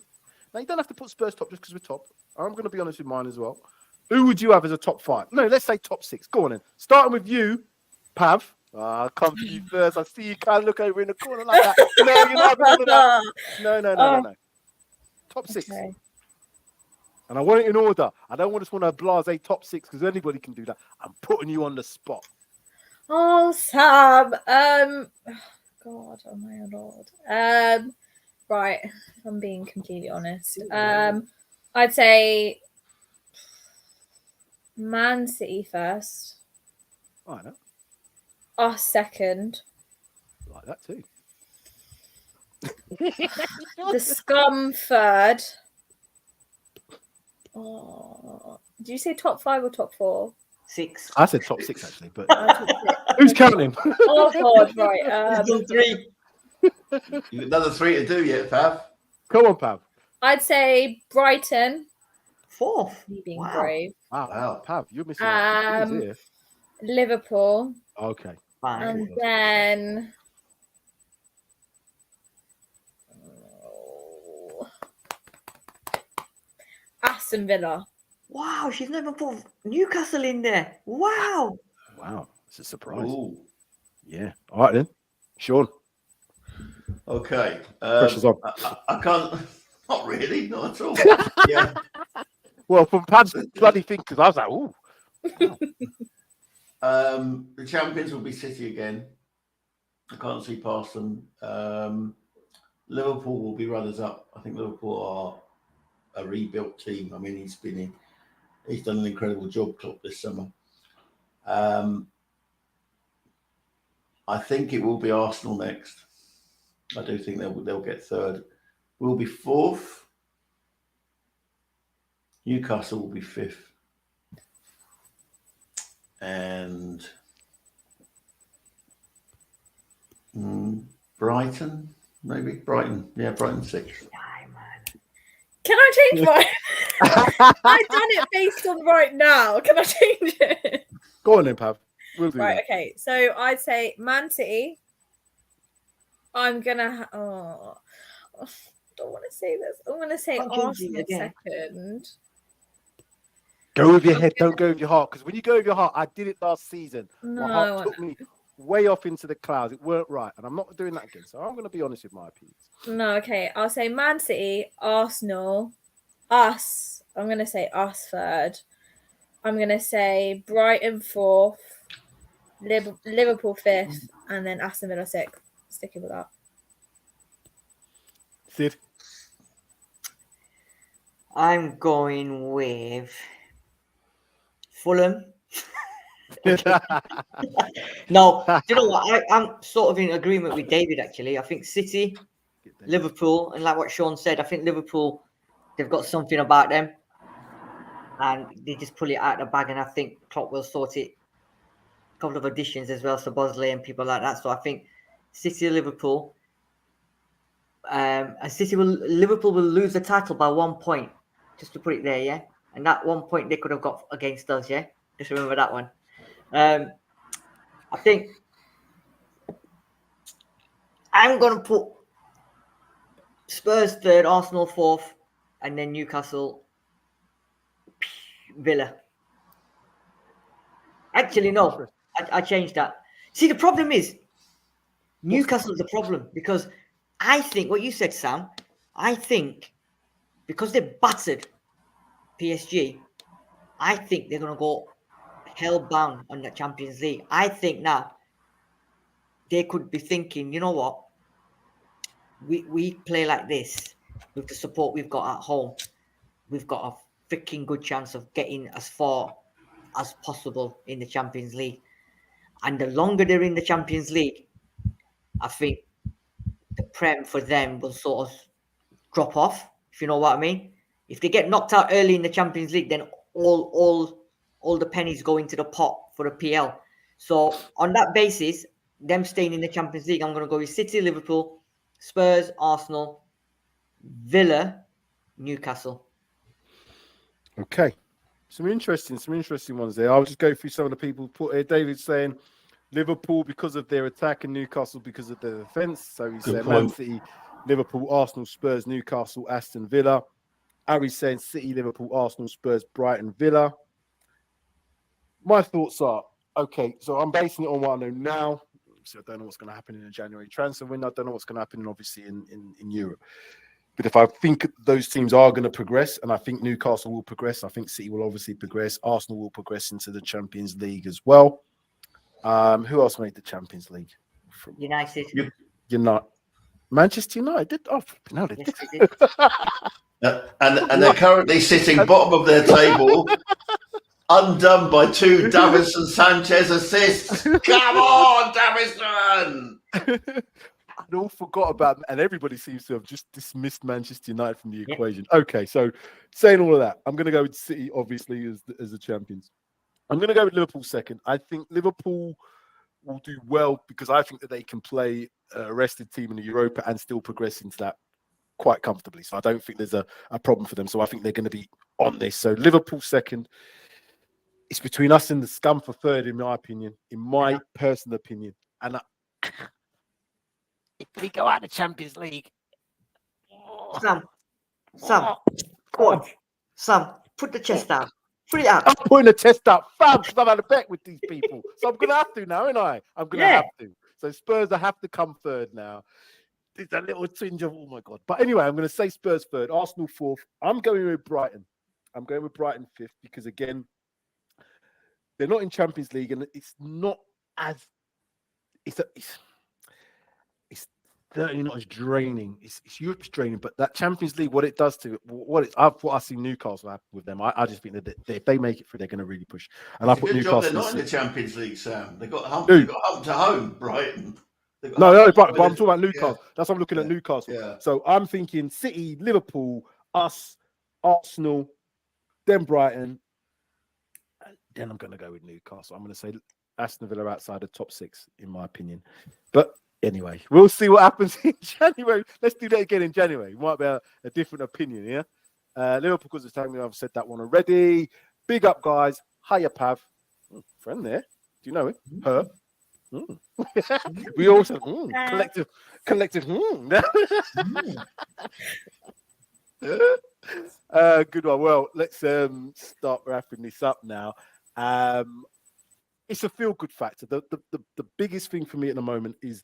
now you don't have to put Spurs top just because we're top. I'm going to be honest with mine as well. Who would you have as a top 5? No, let's say top 6. Go on then. Starting with you, Pav. I'll come to you first. I see you kind of look over in the corner like that. No, you're not having that. No. Top 6. Okay. And I want it in order. I don't just want to blase top 6 because anybody can do that. I'm putting you on the spot. Oh, Sam. God, oh my Lord. Right, if I'm being completely honest. I'd say Man City first. I know. Us second. I like that too. The Scum third. Oh, did you say top 5 or top 4? 6. I said top 6 actually, but who's counting? Oh God, right. 3. You've another 3 to do yet, Pav. Come on, Pav. I'd say Brighton. 4th. Me being brave. Wow, Pav, you're missing out here. Liverpool. Okay. Fine. And then Aston Villa. Wow, she's never put Newcastle in there. Wow. It's a surprise. Ooh. Yeah. All right then. Sean. Okay. Pressure's on. I can't. Not really. Not at all. Yeah. Well, from Pab's bloody thing, because I was like, ooh. Wow. The champions will be City again. I can't see past them. Liverpool will be runners up. I think Liverpool are a rebuilt team. I mean, he's done an incredible job, Klopp, this summer. I think it will be Arsenal next. I do think they'll get third. We'll be fourth. Newcastle will be fifth. And Brighton, maybe? Brighton. Yeah, Brighton sixth. Can I change mine? I've done it based on right now. Can I change it? Go on then, Pav. We'll do Right, that. okay. So I'd say Man City. I'm gonna don't want to say this. I'm gonna say Arsenal second. Go with your head, don't go with your heart. Because when you go with your heart, I did it last season. No, My heart took me way off into the clouds. It weren't right. And I'm not doing that again. So I'm going to be honest with my opinions. No, okay. I'll say Man City, Arsenal, us. I'm going to say us third. I'm going to say Brighton fourth, Liverpool fifth, and then Aston Villa sixth. Sticking with that. Sid? I'm going with Fulham. No, do you know what? I'm sort of in agreement with David, actually. I think City, Liverpool, and like what Sean said, I think Liverpool, they've got something about them. And they just pull it out of the bag, and I think Klopp will sort it. A couple of additions as well, so Bosley and people like that. So I think City, Liverpool, and Liverpool will lose the title by 1 point, just to put it there, yeah. And that 1 point they could have got against us, yeah. Just remember that one. I think I'm gonna put Spurs third, Arsenal fourth, and then Newcastle, Villa. Actually, no, I changed that. See, the problem is Newcastle is the problem, because I think what you said, Sam, I think because they battered PSG, I think they're going to go hell-bound on the Champions League. I think now they could be thinking, you know what? We play like this with the support we've got at home. We've got a freaking good chance of getting as far as possible in the Champions League. And the longer they're in the Champions League, I think the Prem for them will sort of drop off, if you know what I mean. If they get knocked out early in the Champions League, then all the pennies go into the pot for the PL. So on that basis, them staying in the Champions League, I'm going to go with City, Liverpool, Spurs, Arsenal, Villa, Newcastle. Okay. Some interesting ones there. I'll just go through some of the people put here. David saying Liverpool because of their attack and Newcastle because of their defence. So he's saying Man City, Liverpool, Arsenal, Spurs, Newcastle, Aston Villa. Harry's saying City, Liverpool, Arsenal, Spurs, Brighton, Villa. My thoughts are, okay, so I'm basing it on what I know now. So I don't know what's going to happen in the January transfer window. I don't know what's going to happen, obviously, in Europe. But if I think those teams are going to progress, and I think Newcastle will progress, I think City will obviously progress. Arsenal will progress into the Champions League as well. Who else made the Champions League? United. Manchester United. Oh, no, they did. Yes, and they're currently sitting bottom of their table, undone by two Davinson Sanchez assists. Come on, Davinson! I'd all forgot about them, and everybody seems to have just dismissed Manchester United from the equation. Okay, so saying all of that, I'm going to go with City, obviously, as the champions. I'm going to go with Liverpool second. I think Liverpool will do well because I think that they can play a rested team in the Europa and still progress into that quite comfortably. So I don't think there's a problem for them. So I think they're going to be on this. So Liverpool second. It's between us and the scum for third, in my opinion, in my personal opinion. And if we go out of the Champions League, Sam, go on. Sam, put the chest down. Put it out. I'm putting the chest up, fam, because I've had a bet with these people. So I'm going to have to now, ain't I? I'm going to have to. So Spurs, I have to come third now. There's a little tinge of, oh my God. But anyway, I'm going to say Spurs third, Arsenal fourth. I'm going with Brighton. I'm going with Brighton 5th because, again, they're not in Champions League, and it's not as it's certainly not as draining. It's Europe's draining, but that Champions League, what it does to what I see Newcastle happen with them. I just think that if they make it through, they're going to really push. And It's I put a good Newcastle. job they're not in the Champions League, Sam. They got hump to home, Brighton. No, but I'm talking about Newcastle. Yeah. That's what I'm looking at Newcastle. Yeah. So I'm thinking City, Liverpool, us, Arsenal, then Brighton. Then I'm going to go with Newcastle. I'm going to say Aston Villa outside the top 6, in my opinion. But anyway, we'll see what happens in January. Let's do that again in January. Might be a different opinion, yeah? Liverpool, because it's time, I've said that one already. Big up, guys. Hiya, Pav. Friend there. Do you know him? Her. We also collective. Good one. Well, let's start wrapping this up now. It's a feel-good factor. The biggest thing for me at the moment is,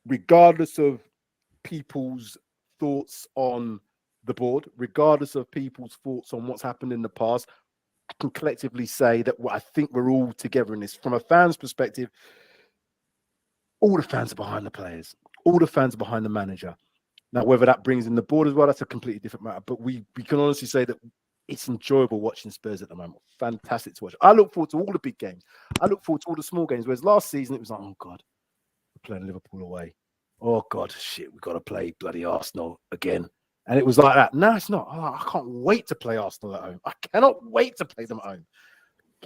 regardless of people's thoughts on the board, regardless of people's thoughts on what's happened in the past, I can collectively say that I think we're all together in this. From a fan's perspective, all the fans are behind the players. All the fans are behind the manager. Now, whether that brings in the board as well, that's a completely different matter. But we can honestly say that it's enjoyable watching Spurs at the moment. Fantastic to watch. I look forward to all the big games. I look forward to all the small games. Whereas last season, it was like, oh, God, we're playing Liverpool away. Oh, God, shit, we've got to play bloody Arsenal again. And it was like that. No, it's not. Oh, I can't wait to play Arsenal at home. I cannot wait to play them at home.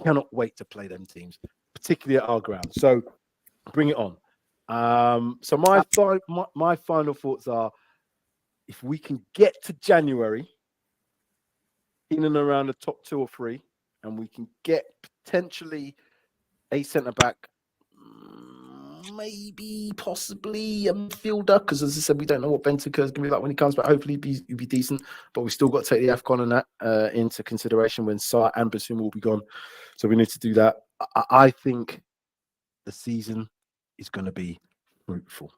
Cannot wait to play them teams, particularly at our ground. So bring it on. So my final thoughts are, if we can get to January in and around the top 2 or 3, and we can get potentially a centre-back, maybe, possibly a midfielder, because as I said, we don't know what Bentancur is going to be like when he comes back. Hopefully he'll be decent, but we still got to take the AFCON and that into consideration when Sarr and Basuma will be gone. So we need to do that. I think the season is going to be fruitful.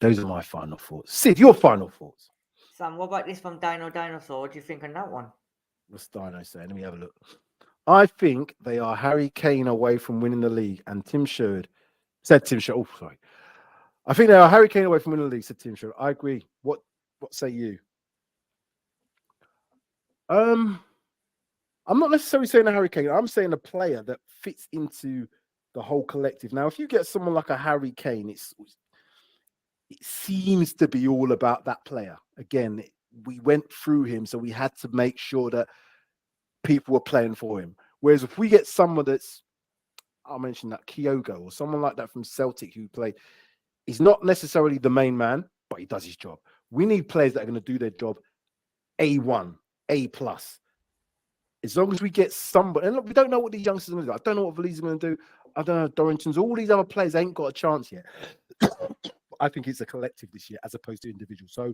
Those are my final thoughts. Sid, your final thoughts. Sam, what about this from Dinosaur? What do you think on that one? What's Dino saying? Let me have a look. I think they are Harry Kane away from winning the league. And Tim Sherwood said, oh, sorry. I think they are Harry Kane away from winning the league, said Tim Sherwood. I agree. What say you? I'm not necessarily saying a Harry Kane. I'm saying a player that fits into the whole collective. Now, if you get someone like a Harry Kane, it seems to be all about that player. Again, we went through him, so we had to make sure that people were playing for him. Whereas if we get someone that's, I'll mention that, Kyogo or someone like that from Celtic who played, he's not necessarily the main man, but he does his job. We need players that are going to do their job A1, A+. As long as we get somebody, and look, we don't know what these youngsters are going to do. I don't know what Vali's going to do. I don't know, Dorrington's, all these other players ain't got a chance yet. I think it's a collective this year as opposed to individual. So,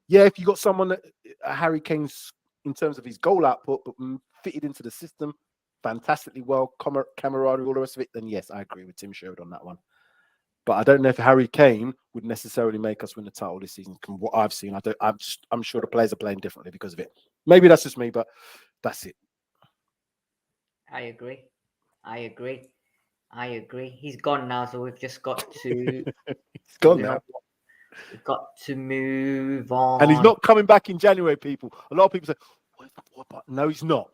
yeah, if you got someone that Harry Kane's in terms of his goal output, but fitted into the system fantastically well, camaraderie, all the rest of it, then yes, I agree with Tim Sherwood on that one. But I don't know if Harry Kane would necessarily make us win the title this season. From what I've seen, I'm sure the players are playing differently because of it. Maybe that's just me, but that's it. I agree. He's gone now, so we've just got to. He's gone now. We've got to move on. And he's not coming back in January, people. A lot of people say, what? No, he's not.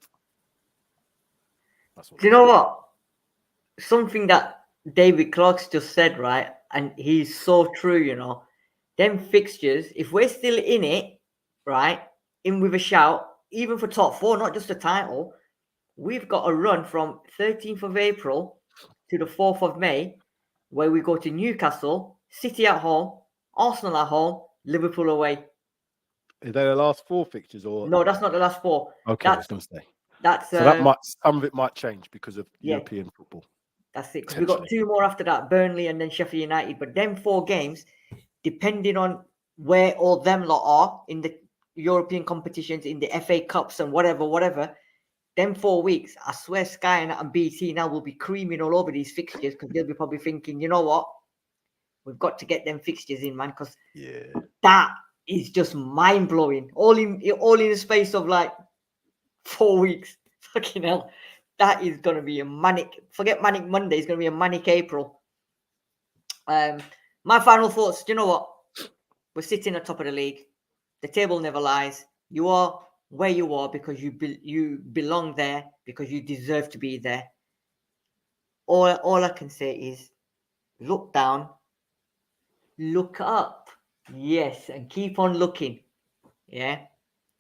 Do you know what? Something that David Clark's just said, right? And he's so true, you know. Them fixtures, if we're still in it, right, in with a shout, even for top 4, not just the title, we've got a run from 13th of April to the 4th of May, where we go to Newcastle, City at home, Arsenal at home, Liverpool away. Are they the last 4 fixtures, or no? That's not the last 4. Okay, I was going to say that's so that might, some of it might change because of European football. That's it. Because we've got 2 more after that, Burnley and then Sheffield United. But them 4 games, depending on where all them lot are in the European competitions, in the FA Cups and whatever. Them 4 weeks, I swear Sky and BT now will be creaming all over these fixtures because they'll be probably thinking, you know what? We've got to get them fixtures in, man, because that is just mind-blowing. All in the space of like 4 weeks. Fucking hell. That is going to be a manic. Forget manic Monday. It's going to be a manic April. My final thoughts. Do you know what? We're sitting at the top of the league. The table never lies. You are where you are because you belong there, because you deserve to be there. All I can say is look down, look up. Yes, and keep on looking. Yeah,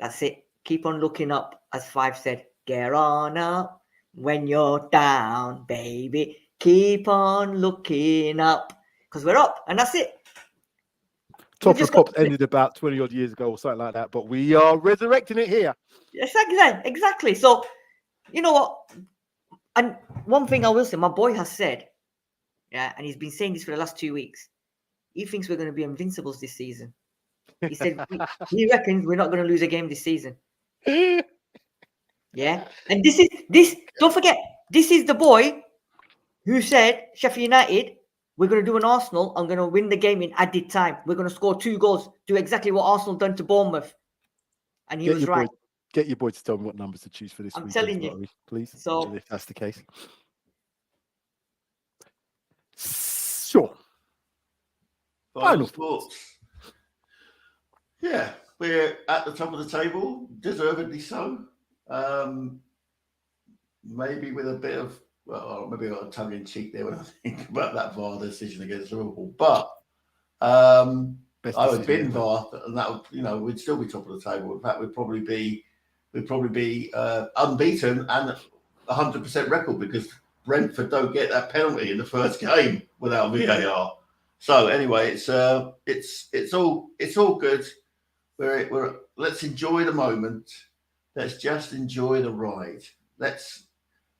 that's it. Keep on looking up, as Five said. Get on up when you're down, baby. Keep on looking up, because we're up, and that's it. Top of the Pops ended about 20 odd years ago or something like that, but we are resurrecting it here. Yes, exactly. So, you know what? And one thing I will say, my boy has said, yeah, and he's been saying this for the last 2 weeks. He thinks we're going to be invincibles this season. He said he reckons we're not going to lose a game this season. Yeah, and this. Don't forget, this is the boy who said Sheffield United, we're going to do an Arsenal. I'm going to win the game in added time. We're going to score 2 goals. Do exactly what Arsenal done to Bournemouth. And he was right. Get your boy to tell me what numbers to choose for this week. I'm telling you. Please. So if that's the case. Sure. Final thoughts. Yeah, we're at the top of the table, deservedly so. Maybe with a bit of, well, maybe a tongue in cheek there when I think about that VAR decision against Liverpool. But I would bin VAR, and that would, you know, we'd still be top of the table. In fact, we'd probably be unbeaten and 100% record, because Brentford don't get that penalty in the first game without VAR. So anyway, it's all good. Let's enjoy the moment. Let's just enjoy the ride.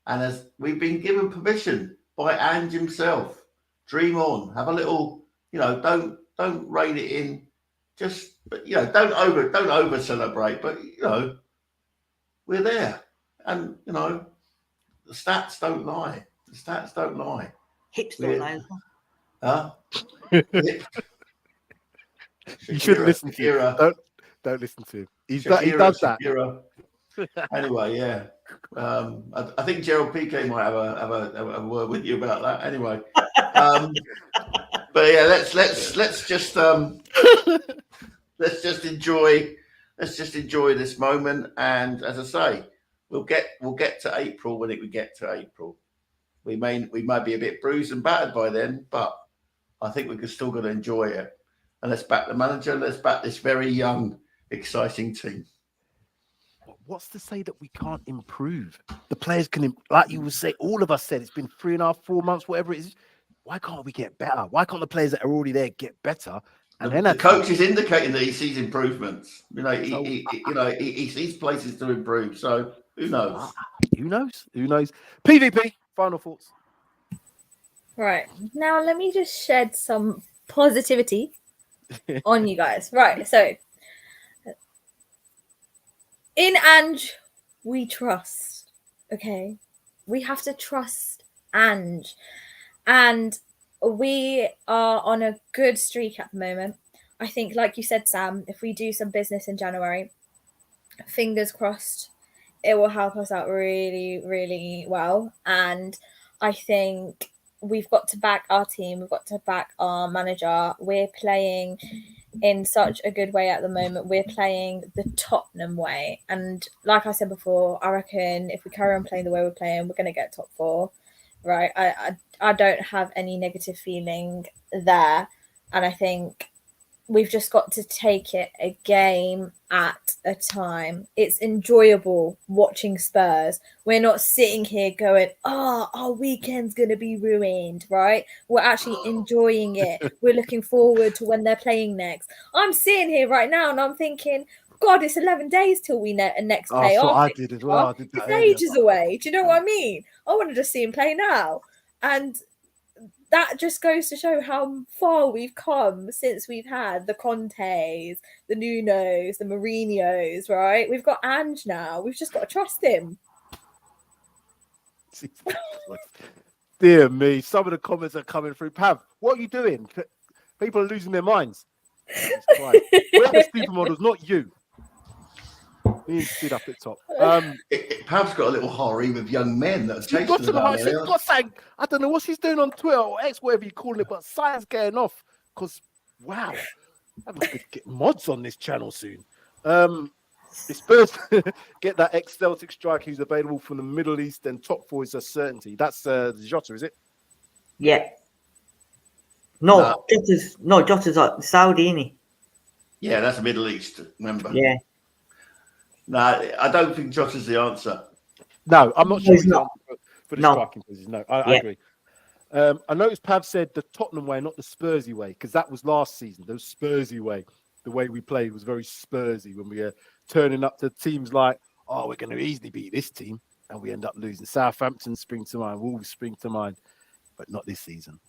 And as we've been given permission by Ange himself, dream on. Have a little, you know, don't rein it in. Just, you know, don't over celebrate. But you know, we're there, and you know, the stats don't lie. The stats don't lie. Hips don't lie. Huh? You shouldn't listen to him. Don't listen to him. He does that. Anyway, yeah. I think Gerald Piqué might have a word with you about that. Anyway, but yeah, let's just enjoy this moment. And as I say, we'll get to April when we get to April. We might be a bit bruised and battered by then, but I think we're still going to enjoy it. And let's back the manager. Let's back this very young, exciting team. What's to say that we can't improve? The players can, like you would say, all of us said, it's been 3.5, 4 months, whatever it is. Why can't we get better? Why can't the players that are already there get better? And then the coach is indicating that he sees improvements. You know, he sees places to improve. So who knows? Who knows? PvP, final thoughts. Right. Now let me just shed some positivity on you guys. Right. So in Ange, we trust. Okay. We have to trust Ange. And we are on a good streak at the moment. I think, like you said, Sam, if we do some business in January, fingers crossed, it will help us out really, really well. And I think we've got to back our team. We've got to back our manager. We're playing in such a good way at the moment. We're playing the Tottenham way. And like I said before, I reckon if we carry on playing the way we're playing, we're going to get top 4. Right. I don't have any negative feeling there. And I think we've just got to take it a game at a time. It's enjoyable watching Spurs. We're not sitting here going, our weekend's going to be ruined, right? We're actually enjoying it. We're looking forward to when they're playing next. I'm sitting here right now and I'm thinking, God, it's 11 days till we next play. I did as well. It's ages away. Do you know what I mean? I want to just see him play now. And that just goes to show how far we've come since we've had the Contes, the Nunos, the Mourinhos, right? We've got Ange now. We've just got to trust him. Dear me, some of the comments are coming through. Pav, what are you doing? People are losing their minds. We're the supermodels, not you. Me and Sid up at top. Pav's got a little harem of young men that are chasing She's about got something. I don't know what she's doing on Twitter or X, whatever you call it, but science getting off. Because, wow, I'm going to get mods on this channel soon. The Spurs get that ex-Celtic striker who's available from the Middle East, and top 4 is a certainty. That's Jota, is it? Yeah. No, Jota's Saudi, isn't he? Yeah, that's Middle East, remember? Yeah. No, I don't think Jota's the answer. No, I'm not No, sure he's he's the not. answer for the No. striking position. No, I agree. I noticed Pav said the Tottenham way, not the Spursy way, because that was last season. The Spursy way, the way we played was very Spursy when we were turning up to teams like, oh, we're going to easily beat this team, and we end up losing. Southampton spring to mind, Wolves spring to mind, but not this season.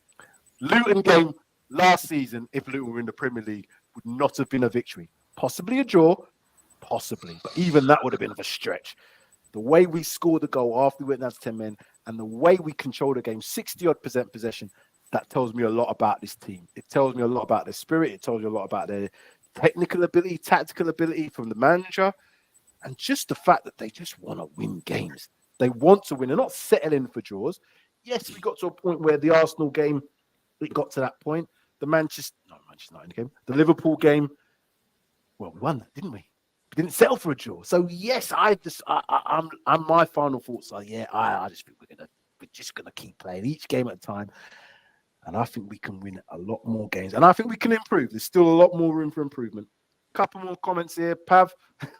Luton game last season, if Luton were in the Premier League, would not have been a victory. Possibly a draw, possibly, but even that would have been of a stretch. The way we scored the goal after we went down to 10 men and the way we controlled the game, 60-odd% possession, that tells me a lot about this team. It tells me a lot about their spirit. It tells you a lot about their technical ability, tactical ability from the manager, and just the fact that they just want to win games. They want to win. They're not settling for draws. Yes, we got to a point where the Arsenal game, it got to that point. Manchester United game, the Liverpool game, well, we won that, didn't we? We didn't settle for a draw. So yes, I'm my final thoughts are I just think we're just gonna keep playing each game at a time, and I think we can win a lot more games, and I think we can improve. There's still a lot more room for improvement. Couple more comments here, Pav.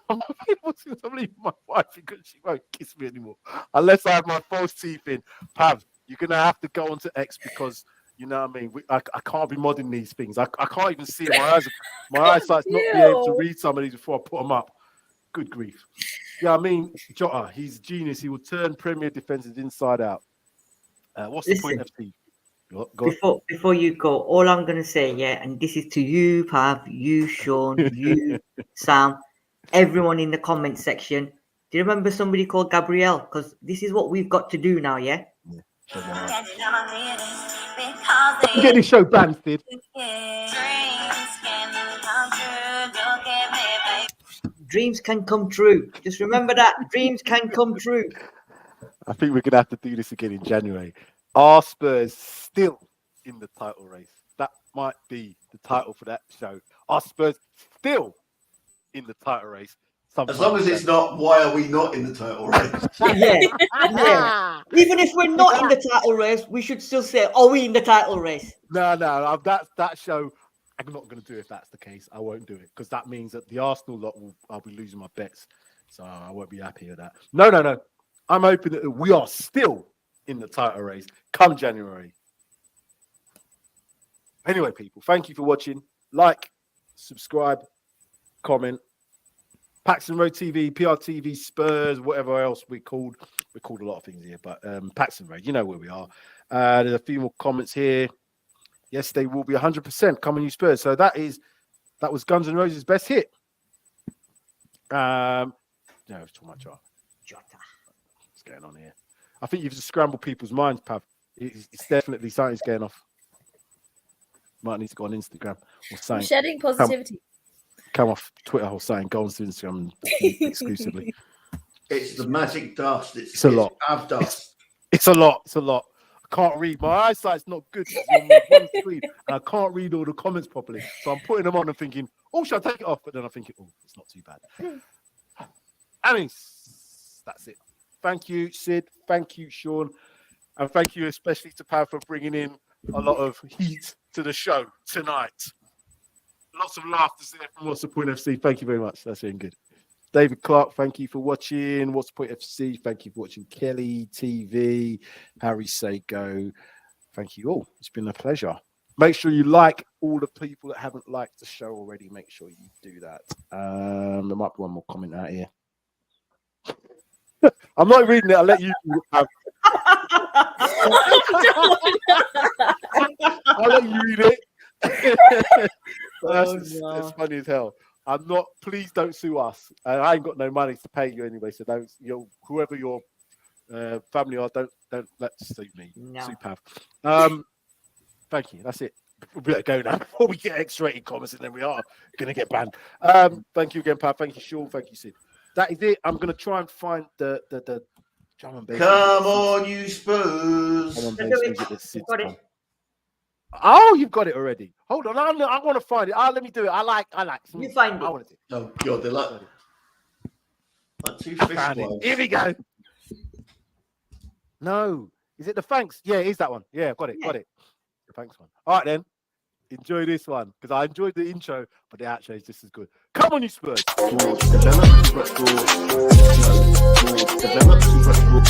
I'm not able to leave my wife because she won't kiss me anymore unless I have my false teeth in. Pav, you're gonna have to go onto X because. You know what I mean? I can't be modding these things. I can't even see it. My eyesight's not be able to read some of these before I put them up. Good grief. Yeah, I mean, Jota, he's a genius. He will turn Premier defenses inside out. What's the point of Steve? Before you go, all I'm going to say, and this is to you, Pav, you, Sean, you, Sam, everyone in the comment section. Do you remember somebody called Gabrielle? Because this is what we've got to do now, yeah? Don't get this show banned, Sid. Dreams can come true. Just remember that. Dreams can come true. I think we're going to have to do this again in January. Are Spurs still in the title race? That might be the title for that show. Are Spurs still in the title race? As long as it's not, why are we not in the title race? Yeah. Even if we're not in the title race, we should still say, are we in the title race? No. That show, I'm not going to do it if that's the case. I won't do it because that means that the Arsenal lot I'll be losing my bets. So I won't be happy with that. No. I'm hoping that we are still in the title race come January. Anyway, people, thank you for watching. Like, subscribe, comment. Paxton Road TV, PRTvSpurs, whatever else we're called. We're called a lot of things here, but Paxton Road, you know where we are. There's a few more comments here. Yes, they will be 100% coming you Spurs. So that was Guns N' Roses' best hit. No, it's too much. What's going on here? I think you've just scrambled people's minds, Pav. It's definitely something's going off. Might need to go on Instagram or something. Shedding positivity. Come off Twitter or something. Go on to Instagram exclusively. It's the magic dust. It's a lot. Av dust. It's a lot. I can't read. My eyesight's not good. It's on one screen, and I can't read all the comments properly. So I'm putting them on and thinking, oh, should I take it off? But then I'm thinking, oh, it's not too bad. I mean, that's it. Thank you, Sid. Thank you, Sean. And thank you especially to Pav for bringing in a lot of heat to the show tonight. Lots of laughter there from What's the Point FC. Thank you very much. That's been good. David Clark, thank you for watching. What's the Point FC? Thank you for watching. Kelly TV, Harry Seiko. Thank you all. It's been a pleasure. Make sure you like all the people that haven't liked the show already. Make sure you do that. There might be one more comment out here. I'm not reading it. I'll let you have. I'll let you read it. It's funny as hell. I'm not. Please don't sue us. I ain't got no money to pay you anyway. So don't. Whoever your family are, don't let's sue me. No. Sue Pav. Thank you. That's it. We better go now before we get X-rated comments, and then we are going to get banned. Thank you again, Pav. Thank you, Sean. Thank you, Sid. that is it. I'm gonna try and find the drum and bass. Come on, you Spurs. Drum and bass Do it. music that sits Got it. on. Oh, you've got it already. Hold on, I want to find it. Let me do it. I like. You find I it. want to. Oh God, they're like two I fish found it. balls. Here we go. No, is it the thanks? Yeah, it is that one. Yeah, got it. Yeah. Got it. The thanks one. All right then. Enjoy this one because I enjoyed the intro, but the outro is just as good. Come on, you Spurs. More developed, but more developed, but more